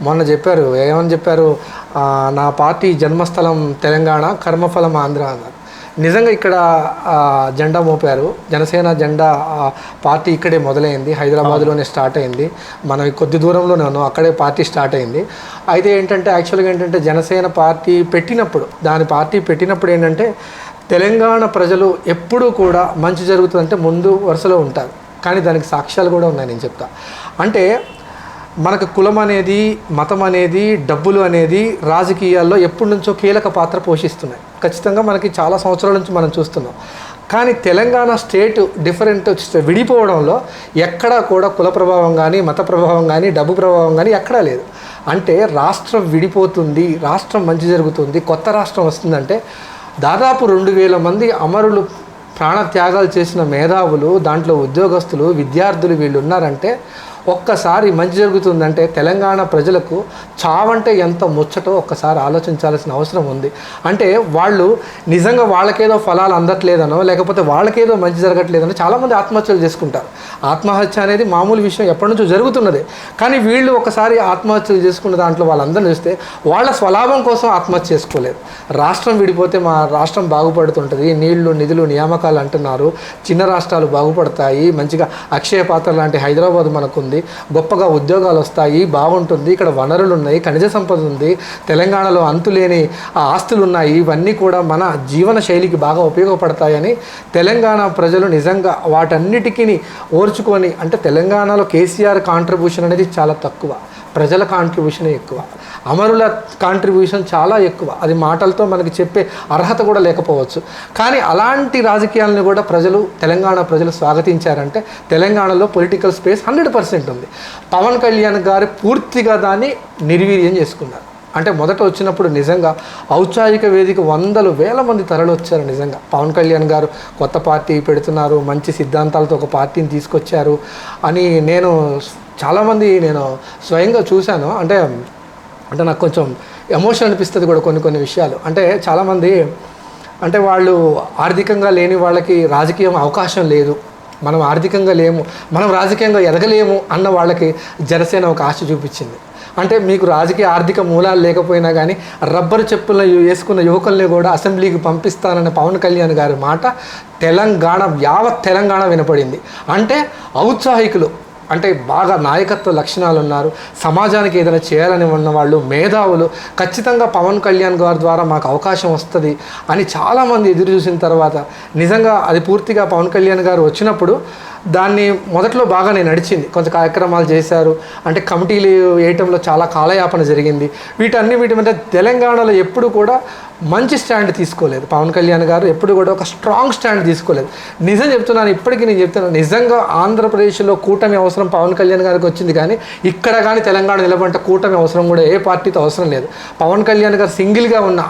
మొన్న చెప్పారు, ఏమని చెప్పారు, నా పార్టీ జన్మస్థలం తెలంగాణ, కర్మఫలం ఆంధ్ర అన్నారు. నిజంగా ఇక్కడ జెండా మోపారు. జనసేన జెండా పార్టీ ఇక్కడే మొదలైంది, హైదరాబాద్లోనే స్టార్ట్ అయింది. మనం కొద్ది దూరంలోనే ఉన్నాం, అక్కడే పార్టీ స్టార్ట్ అయింది. అయితే యాక్చువల్గా ఏంటంటే జనసేన పార్టీ పెట్టినప్పుడు ఏంటంటే తెలంగాణ ప్రజలు ఎప్పుడూ కూడా మంచి జరుగుతుందంటే ముందు వరుసలో ఉంటారు. కానీ దానికి సాక్ష్యాలు కూడా ఉన్నాయి, నేను చెప్తా. అంటే మనకు కులం అనేది, మతం అనేది, డబ్బులు అనేది రాజకీయాల్లో ఎప్పటి నుంచో కీలక పాత్ర పోషిస్తున్నాయి. ఖచ్చితంగా మనకి చాలా సంవత్సరాల నుంచి మనం చూస్తున్నాం. కానీ తెలంగాణ స్టేట్ డిఫరెంట్ విడిపోవడంలో ఎక్కడా కూడా కుల ప్రభావం కానీ, మత ప్రభావం కానీ, డబ్బు ప్రభావం కానీ ఎక్కడా లేదు. అంటే రాష్ట్రం విడిపోతుంది, రాష్ట్రం మంచి జరుగుతుంది, కొత్త రాష్ట్రం వస్తుందంటే దాదాపు 2000 మంది అమరులు ప్రాణత్యాగాలు చేసిన మేధావులు, దాంట్లో ఉద్యోగస్తులు, విద్యార్థులు వీళ్ళు ఉన్నారంటే ఒక్కసారి మంచి జరుగుతుందంటే తెలంగాణ ప్రజలకు చావంటే ఎంత ముచ్చటో ఒక్కసారి ఆలోచించాల్సిన అవసరం ఉంది. అంటే వాళ్ళు నిజంగా వాళ్ళకేదో ఫలాలు అందట్లేదనో, లేకపోతే వాళ్ళకేదో మంచి జరగట్లేదనో చాలామంది ఆత్మహత్యలు చేసుకుంటారు. ఆత్మహత్య అనేది మామూలు విషయం, ఎప్పటి నుంచో జరుగుతున్నదే. కానీ వీళ్ళు ఒకసారి ఆత్మహత్యలు చేసుకున్న దాంట్లో వాళ్ళందరినీ చూస్తే వాళ్ళ స్వలాభం కోసం ఆత్మహత్య చేసుకోలేదు. రాష్ట్రం విడిపోతే మా రాష్ట్రం బాగుపడుతుంటుంది, నీళ్లు, నిధులు, నియామకాలు అంటున్నారు, చిన్న రాష్ట్రాలు బాగుపడతాయి, మంచిగా అక్షయ పాత్ర లాంటి హైదరాబాద్ మనకు, గొప్పగా ఉద్యోగాలు వస్తాయి, బాగుంటుంది, ఇక్కడ వనరులు ఉన్నాయి, ఖనిజ సంపద ఉంది, తెలంగాణలో అంతులేని ఆస్తులు ఉన్నాయి, ఇవన్నీ కూడా మన జీవన శైలికి బాగా ఉపయోగపడతాయని తెలంగాణ ప్రజలు నిజంగా వాటన్నిటికీ ఓర్చుకొని, అంటే తెలంగాణలో కేసీఆర్ కాంట్రిబ్యూషన్ అనేది చాలా తక్కువ, ప్రజల కాంట్రిబ్యూషన్ ఎక్కువ, అమరుల కాంట్రిబ్యూషన్ చాలా ఎక్కువ. అది మాటలతో మనకి చెప్పే అర్హత కూడా లేకపోవచ్చు. కానీ అలాంటి రాజకీయాలను కూడా తెలంగాణ ప్రజలు స్వాగతించారంటే తెలంగాణలో పొలిటికల్ స్పేస్ 100% ఉంది. పవన్ కళ్యాణ్ గారు పూర్తిగా దాన్ని నిర్వీర్యం చేసుకున్నారు. అంటే మొదట వచ్చినప్పుడు నిజంగా ఔత్సాహిక వేదిక 100,000 మంది తరలి వచ్చారు. నిజంగా పవన్ కళ్యాణ్ గారు కొత్త పార్టీ పెడుతున్నారు, మంచి సిద్ధాంతాలతో ఒక పార్టీని తీసుకొచ్చారు అని చాలామంది నేను స్వయంగా చూశాను. అంటే నాకు కొంచెం ఎమోషన్ అనిపిస్తుంది కూడా కొన్ని విషయాలు. అంటే చాలామంది అంటే వాళ్ళు ఆర్థికంగా లేని వాళ్ళకి రాజకీయం అవకాశం లేదు, మనం ఆర్థికంగా లేము, మనం రాజకీయంగా ఎదగలేము అన్న వాళ్ళకి జనసేన ఒక ఆశ చూపించింది. అంటే మీకు ఆర్థిక మూలాలు లేకపోయినా కానీ రబ్బరు చెప్పులను వేసుకున్న యువకుల్ని కూడా అసెంబ్లీకి పంపిస్తానన్న పవన్ కళ్యాణ్ గారి మాట యావత్ తెలంగాణ వినపడింది. అంటే ఔత్సాహికులు, అంటే బాగా నాయకత్వ లక్షణాలు ఉన్నారు, సమాజానికి ఏదైనా చేయాలని ఉన్న వాళ్ళు, మేధావులు ఖచ్చితంగా పవన్ కళ్యాణ్ గారి ద్వారా మాకు అవకాశం వస్తుంది అని చాలామంది ఎదురు చూసిన తర్వాత నిజంగా అది పూర్తిగా పవన్ కళ్యాణ్ గారు వచ్చినప్పుడు దాన్ని మొదట్లో బాగానే నడిచింది, కొంత కార్యక్రమాలు చేశారు. అంటే కమిటీలు వేయటంలో చాలా కాలయాపన జరిగింది. వీటి మీద తెలంగాణలో ఎప్పుడు కూడా మంచి స్టాండ్ తీసుకోలేదు పవన్ కళ్యాణ్ గారు, ఎప్పుడు కూడా ఒక స్ట్రాంగ్ స్టాండ్ తీసుకోలేదు. నిజం చెప్తున్నాను, ఇప్పటికీ నేను చెప్తున్నాను, నిజంగా ఆంధ్రప్రదేశ్లో కూటమి అవసరం పవన్ కళ్యాణ్ గారికి వచ్చింది. కానీ ఇక్కడ కానీ తెలంగాణ నిలబడ్డ కూటమి అవసరం కూడా ఏ పార్టీతో అవసరం లేదు. పవన్ కళ్యాణ్ గారు సింగిల్గా ఉన్న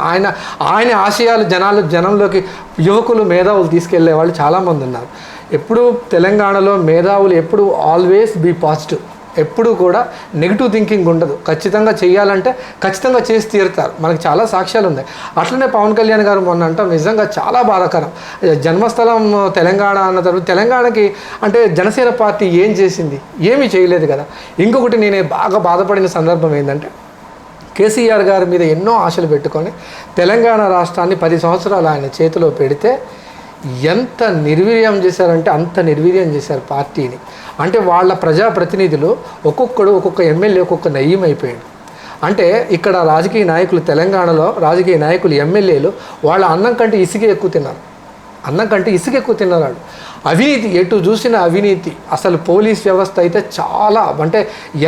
ఆయన ఆశయాలు జనంలోకి యువకులు, మేధావులు తీసుకెళ్లే వాళ్ళు చాలామంది ఉన్నారు. ఎప్పుడు తెలంగాణలో మేధావులు ఎప్పుడు ఆల్వేస్ బీ పాజిటివ్, ఎప్పుడు కూడా నెగిటివ్ థింకింగ్ ఉండదు. ఖచ్చితంగా చేయాలంటే ఖచ్చితంగా చేసి తీరుతారు. మనకు చాలా సాక్ష్యాలు ఉన్నాయి. అట్లనే పవన్ కళ్యాణ్ గారు మొన్న అంటాం, నిజంగా చాలా బాధాకరం. జన్మస్థలం తెలంగాణ అన్న తర్వాత తెలంగాణకి అంటే జనసేన పార్టీ ఏం చేసింది? ఏమీ చేయలేదు కదా. ఇంకొకటి నేను బాగా బాధపడిన సందర్భం ఏంటంటే, కేసీఆర్ గారి మీద ఎన్నో ఆశలు పెట్టుకొని తెలంగాణ రాష్ట్రాన్ని 10 సంవత్సరాలు ఆయన చేతిలో పెడితే ఎంత నిర్వీర్యం చేశారంటే అంత నిర్వీర్యం చేశారు పార్టీని. అంటే వాళ్ళ ప్రజాప్రతినిధులు ఒక్కొక్క ఎమ్మెల్యే ఒక్కొక్క నయ్యం అయిపోయాడు. అంటే ఇక్కడ రాజకీయ నాయకులు, తెలంగాణలో రాజకీయ నాయకులు, ఎమ్మెల్యేలు వాళ్ళ అన్నం కంటే ఇసుక ఎక్కువ తిన్నారు. అవినీతి, ఎటు చూసిన అవినీతి. అసలు పోలీస్ వ్యవస్థ అయితే చాలా, అంటే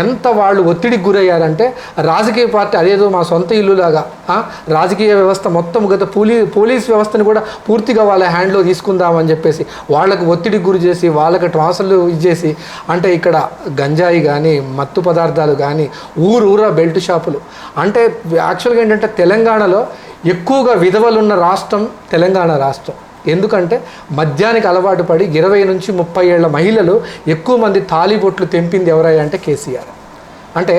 ఎంత వాళ్ళు ఒత్తిడికి గురయ్యారంటే రాజకీయ పార్టీ అదేదో మా సొంత ఇల్లులాగా రాజకీయ వ్యవస్థ మొత్తం గత పోలీస్ వ్యవస్థని కూడా పూర్తిగా వాళ్ళ హ్యాండ్లో తీసుకుందామని చెప్పేసి వాళ్ళకు ఒత్తిడికి గురి చేసి వాళ్ళకి ట్రాన్స్ఫర్లు ఇచ్చేసి, అంటే ఇక్కడ గంజాయి కానీ, మత్తు పదార్థాలు కానీ, ఊరూరా బెల్ట్ షాపులు. అంటే యాక్చువల్గా ఏంటంటే తెలంగాణలో ఎక్కువగా విధవలున్న రాష్ట్రం తెలంగాణ రాష్ట్రం. ఎందుకంటే మద్యానికి అలవాటు పడి 20 నుంచి 30 ఏళ్ల మహిళలు ఎక్కువ మంది తాలిబొట్లు తెంపింది ఎవరయ్యా అంటే కేసీఆర్. అంటే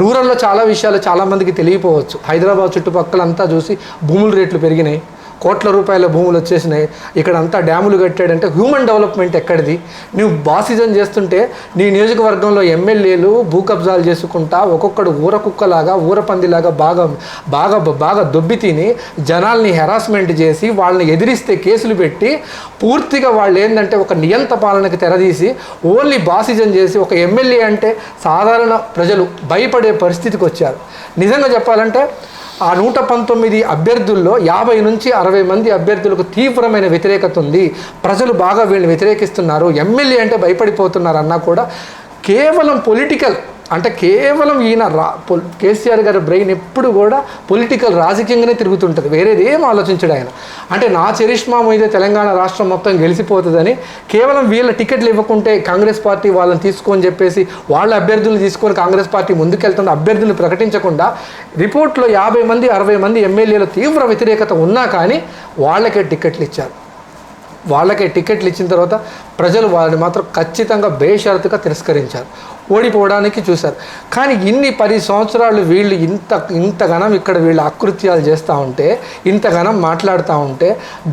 రూరల్లో చాలా విషయాలు చాలామందికి తెలియపోవచ్చు. హైదరాబాద్ చుట్టుపక్కలంతా చూసి భూముల రేట్లు పెరిగినాయి, కోట్ల రూపాయల భూములు వచ్చేసినాయి, ఇక్కడ అంతా డ్యాములు కట్టాడంటే హ్యూమన్ డెవలప్మెంట్ ఎక్కడిది? నువ్వు బాసిజం చేస్తుంటే నీ నియోజకవర్గంలో ఎమ్మెల్యేలు భూ కబ్జాలు చేసుకుంటా ఒక్కొక్కడు ఊర కుక్కలాగా, ఊర పందిలాగా బాగా బాగా బాగా దొబ్బి తిని జనాల్ని హెరాస్మెంట్ చేసి వాళ్ళని ఎదిరిస్తే కేసులు పెట్టి పూర్తిగా వాళ్ళు ఏంటంటే ఒక నియంత పాలనకి తెరదీసి ఓన్లీ బాసిజం చేసి ఒక ఎమ్మెల్యే అంటే సాధారణ ప్రజలు భయపడే పరిస్థితికి వచ్చారు. నిజంగా చెప్పాలంటే ఆ 119 అభ్యర్థుల్లో 50 నుంచి 60 మంది అభ్యర్థులకు తీవ్రమైన వ్యతిరేకత ఉంది, ప్రజలు బాగా వీళ్ళని వ్యతిరేకిస్తున్నారు, ఎమ్మెల్యే అంటే భయపడిపోతున్నారు అన్నా కూడా కేవలం పొలిటికల్ అంటే కేవలం ఈయన కేసీఆర్ గారి బ్రెయిన్ ఎప్పుడు కూడా పొలిటికల్ రాజకీయంగానే తిరుగుతుంటుంది, వేరేది ఏం ఆలోచించడు ఆయన. అంటే నా చరిష్మా మీద తెలంగాణ రాష్ట్రం మొత్తం గెలిచిపోతుందని కేవలం వీళ్ళ టికెట్లు ఇవ్వకుంటే కాంగ్రెస్ పార్టీ వాళ్ళని తీసుకొని చెప్పేసి వాళ్ళ అభ్యర్థులను తీసుకొని కాంగ్రెస్ పార్టీ ముందుకెళ్తున్న అభ్యర్థులను ప్రకటించకుండా రిపోర్ట్లో 50 మంది 60 మంది ఎమ్మెల్యేలు తీవ్ర వ్యతిరేకత ఉన్నా కానీ వాళ్ళకే టికెట్లు ఇచ్చారు. వాళ్ళకే టికెట్లు ఇచ్చిన తర్వాత ప్రజలు వాళ్ళని మాత్రం ఖచ్చితంగా బేషరతుగా తిరస్కరించారు, ఓడిపోవడానికి చూశారు. కానీ ఇన్ని 10 సంవత్సరాలు వీళ్ళు ఇంతగానం ఇక్కడ వీళ్ళు అకృత్యాలు చేస్తూ ఉంటే, ఇంతగానం మాట్లాడుతూ ఉంటే,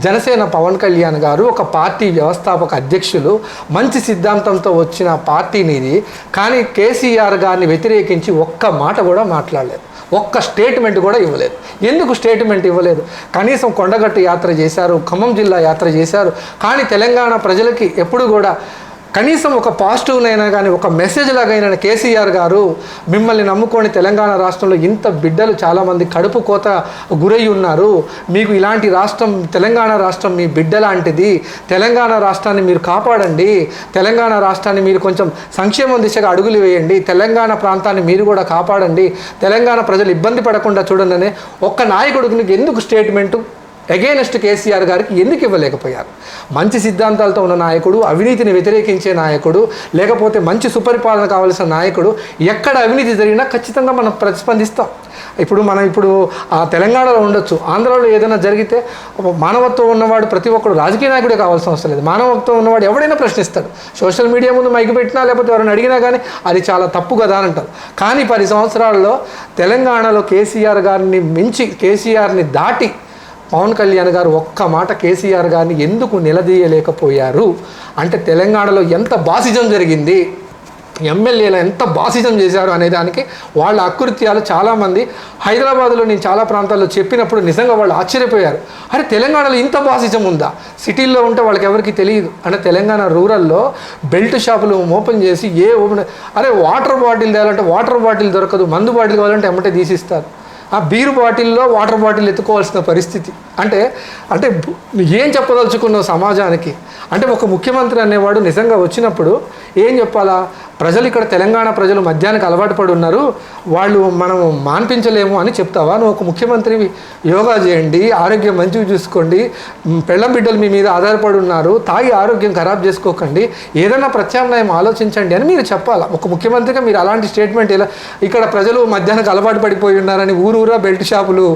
జనసేన పవన్ కళ్యాణ్ గారు ఒక పార్టీ వ్యవస్థాపక అధ్యక్షులు, మంచి సిద్ధాంతంతో వచ్చిన పార్టీని ఇది, కానీ కేసీఆర్ గారిని వ్యతిరేకించి ఒక్క మాట కూడా మాట్లాడలేదు, ఒక్క స్టేట్మెంట్ కూడా ఇవ్వలేదు. ఎందుకు స్టేట్మెంట్ ఇవ్వలేదు? కనీసం కొండగట్టు యాత్ర చేశారు, ఖమ్మం జిల్లా యాత్ర చేశారు, కానీ తెలంగాణ ప్రజలకి ఎప్పుడు కూడా కనీసం ఒక పాజిటివ్నైనా కానీ ఒక మెసేజ్ లాగైనా కేసీఆర్ గారు మిమ్మల్ని నమ్ముకొని తెలంగాణ రాష్ట్రంలో ఇంత బిడ్డలు చాలామంది కడుపు కోత గురై ఉన్నారు, మీకు ఇలాంటి రాష్ట్రం తెలంగాణ రాష్ట్రం మీ బిడ్డ లాంటిది, తెలంగాణ రాష్ట్రాన్ని మీరు కాపాడండి, తెలంగాణ రాష్ట్రాన్ని మీరు కొంచెం సంక్షేమం దిశగా అడుగులు వేయండి, తెలంగాణ ప్రాంతాన్ని మీరు కూడా కాపాడండి, తెలంగాణ ప్రజలు ఇబ్బంది పడకుండా చూడండి అనే ఒక్క నాయకుడికి ఎందుకు స్టేట్మెంటు అగైనెస్ట్ కేసీఆర్ గారికి ఎందుకు ఇవ్వలేకపోయారు? మంచి సిద్ధాంతాలతో ఉన్న నాయకుడు, అవినీతిని వ్యతిరేకించే నాయకుడు, లేకపోతే మంచి సుపరిపాలన కావాల్సిన నాయకుడు, ఎక్కడ అవినీతి జరిగినా ఖచ్చితంగా మనం ప్రతిస్పందిస్తాం. ఇప్పుడు తెలంగాణలో ఉండొచ్చు, ఆంధ్రాలో ఏదైనా జరిగితే మానవత్వం ఉన్నవాడు ప్రతి ఒక్కడు రాజకీయ నాయకుడే కావాల్సిన అవసరం లేదు, మానవత్వం ఉన్నవాడు ఎవడైనా ప్రశ్నిస్తాడు. సోషల్ మీడియా ముందు మైకి పెట్టినా లేకపోతే ఎవరైనా అడిగినా కానీ అది చాలా తప్పు కదా అని అంటారు. కానీ 10 సంవత్సరాల్లో తెలంగాణలో కేసీఆర్ గారిని మించి, కేసీఆర్ని దాటి పవన్ కళ్యాణ్ గారు ఒక్క మాట కేసీఆర్ గారిని ఎందుకు నిలదీయలేకపోయారు అంటే తెలంగాణలో ఎంత బాసిజం జరిగింది, ఎమ్మెల్యేలు ఎంత బాసిజం చేశారు అనే దానికి వాళ్ళ అకృత్యాలు చాలామంది హైదరాబాద్లో నేను చాలా ప్రాంతాల్లో చెప్పినప్పుడు నిజంగా వాళ్ళు ఆశ్చర్యపోయారు. అరే తెలంగాణలో ఇంత బాసిజం ఉందా? సిటీల్లో ఉంటే వాళ్ళకి ఎవరికి తెలియదు. అంటే తెలంగాణ రూరల్లో బెల్ట్ షాపులు ఓపెన్ చేసి అరే వాటర్ బాటిల్ తేయాలంటే వాటర్ బాటిల్ దొరకదు, మందు బాటిల్ కావాలంటే ఎమ్మటే తీసిస్తారు, ఆ బీరు బాటిల్లో వాటర్ బాటిల్ ఎత్తుకోవాల్సిన పరిస్థితి. అంటే ఏం చెప్పదలుచుకున్నావు సమాజానికి? అంటే ఒక ముఖ్యమంత్రి అనేవాడు నిజంగా వచ్చినప్పుడు ఏం చెప్పాలా? ప్రజలు ఇక్కడ తెలంగాణ ప్రజలు మద్యానికి అలవాటు పడి ఉన్నారు, వాళ్ళు మనం మాన్పించలేము అని చెప్తావా? నువ్వు ఒక ముఖ్యమంత్రివి, యోగా చేయండి, ఆరోగ్యం మంచిగా చూసుకోండి, పెళ్ళం బిడ్డలు మీ మీద ఆధారపడి ఉన్నారు, తాగి ఆరోగ్యం ఖరాబ్ చేసుకోకండి, ఏదైనా ప్రత్యామ్నాయం ఆలోచించండి అని మీరు చెప్పాలా. ఒక ముఖ్యమంత్రిగా మీరు అలాంటి స్టేట్మెంట్ ఎలా? ఇక్కడ ప్రజలు మద్యానికి అలవాటు పడిపోయి ఉన్నారని ఊరూరా బెల్ట్ షాపులు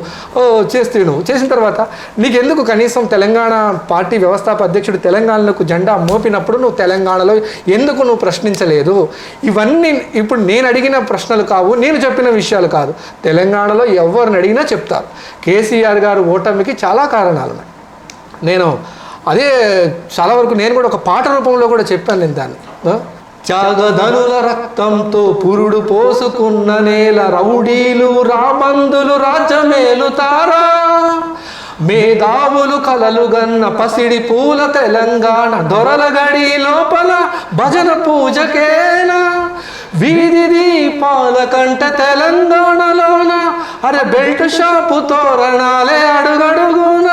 చేసిన తర్వాత నీకెందుకు కనీసం తెలంగాణ పార్టీ వ్యవస్థాపక అధ్యక్షుడు తెలంగాణకు జెండా మోపినప్పుడు నువ్వు తెలంగాణలో ఎందుకు నువ్వు ప్రశ్నించలేదు? ఇవన్నీ ఇప్పుడు నేను అడిగిన ప్రశ్నలు కావు, నేను చెప్పిన విషయాలు కాదు. తెలంగాణలో ఎవరిని అడిగినా చెప్తారు. కేసీఆర్ గారు ఓటమికి చాలా కారణాలు ఉన్నాయి. నేను అదే చాలా వరకు నేను కూడా ఒక పాట రూపంలో కూడా చెప్పాను నేను దాన్ని. త్యాగధనుల రక్తంతో పురుడు పోసుకున్న నేల రౌడీలు రాబందులు రాజ్యమేలుతారా, మేధావులు కలలుగన్న పసిడి పూల తెలంగాణ దొరల గడి లోపల భజన పూజకేనా, వీధి దీపాల కంట తెలంగాణలోన అరే బెల్ట్ షాపు తోరణాలే అడుగడుగున,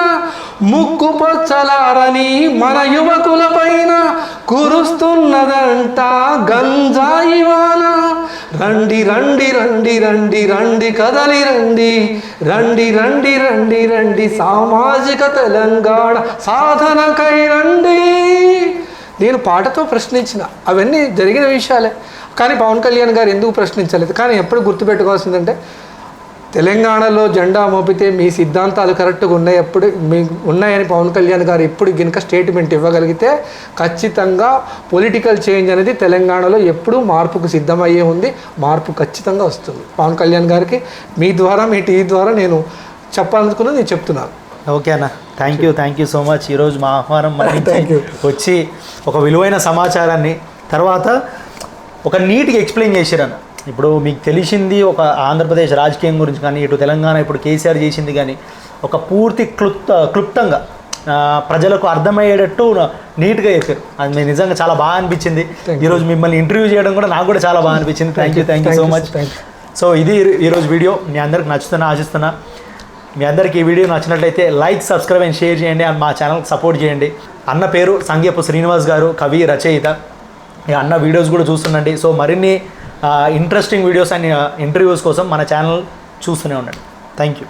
ముక్కు పొచ్చలారని మన యువకుల పైన కురుస్తున్నదంట గంజాయి వాన, రండి రండి రండి రండి రండి కదలి రండి, రండి రండి రండి రండి సామాజిక తెలంగాణ సాధనకై రండి. నేను పాటతో ప్రశ్నించిన అవన్నీ జరిగిన విషయాలే, కానీ పవన్ కళ్యాణ్ గారు ఎందుకు ప్రశ్నించలేదు? కానీ ఎప్పుడు గుర్తుపెట్టుకోవాల్సిందంటే తెలంగాణలో జెండా మోపితే మీ సిద్ధాంతాలు కరెక్ట్గా ఉన్నాయని పవన్ కళ్యాణ్ గారు ఎప్పుడు గినక స్టేట్మెంట్ ఇవ్వగలిగితే ఖచ్చితంగా పొలిటికల్ చేంజ్ అనేది తెలంగాణలో ఎప్పుడూ మార్పుకు సిద్ధమయ్యే ఉంది, మార్పు ఖచ్చితంగా వస్తుంది. పవన్ కళ్యాణ్ గారికి మీ ద్వారా మీ టీవీ ద్వారా నేను చెప్పాలనుకున్నది నేను చెప్తున్నాను. ఓకే అన్న, థ్యాంక్ యూ సో మచ్. ఈరోజు మా ఆహ్వానం వచ్చి ఒక విలువైన సమాచారాన్ని తర్వాత ఒక నీట్గా ఎక్స్ప్లెయిన్ చేశారన్న. ఇప్పుడు మీకు తెలిసింది ఒక ఆంధ్రప్రదేశ్ రాజకీయం గురించి కానీ, ఇటు తెలంగాణ ఇప్పుడు కేసీఆర్ చేసింది కానీ ఒక పూర్తి క్లుప్తంగా ప్రజలకు అర్థమయ్యేటట్టు నీట్గా చెప్పారు. అది మీకు నిజంగా చాలా బాగా అనిపించింది. ఈరోజు మిమ్మల్ని ఇంటర్వ్యూ చేయడం కూడా నాకు కూడా చాలా బాగా అనిపించింది. Thank you so much. So ఇది ఈరోజు వీడియో మీ అందరికి నచ్చుతున్నా ఆశిస్తున్నా. మీ అందరికీ ఈ వీడియో నచ్చినట్లయితే లైక్, సబ్స్క్రైబ్ అండ్ షేర్ చేయండి అండ్ మా ఛానల్కి సపోర్ట్ చేయండి. అన్న పేరు సంగ్యపు శ్రీనివాస్ గారు, కవి, రచయిత. ఈ అన్న వీడియోస్ కూడా చూస్తుండండి. సో మరిన్ని ఇంట్రెస్టింగ్ వీడియోస్ అండ్ ఇంటర్వ్యూస్ కోసం మన ఛానల్ చూస్తూనే ఉండండి. Thank you.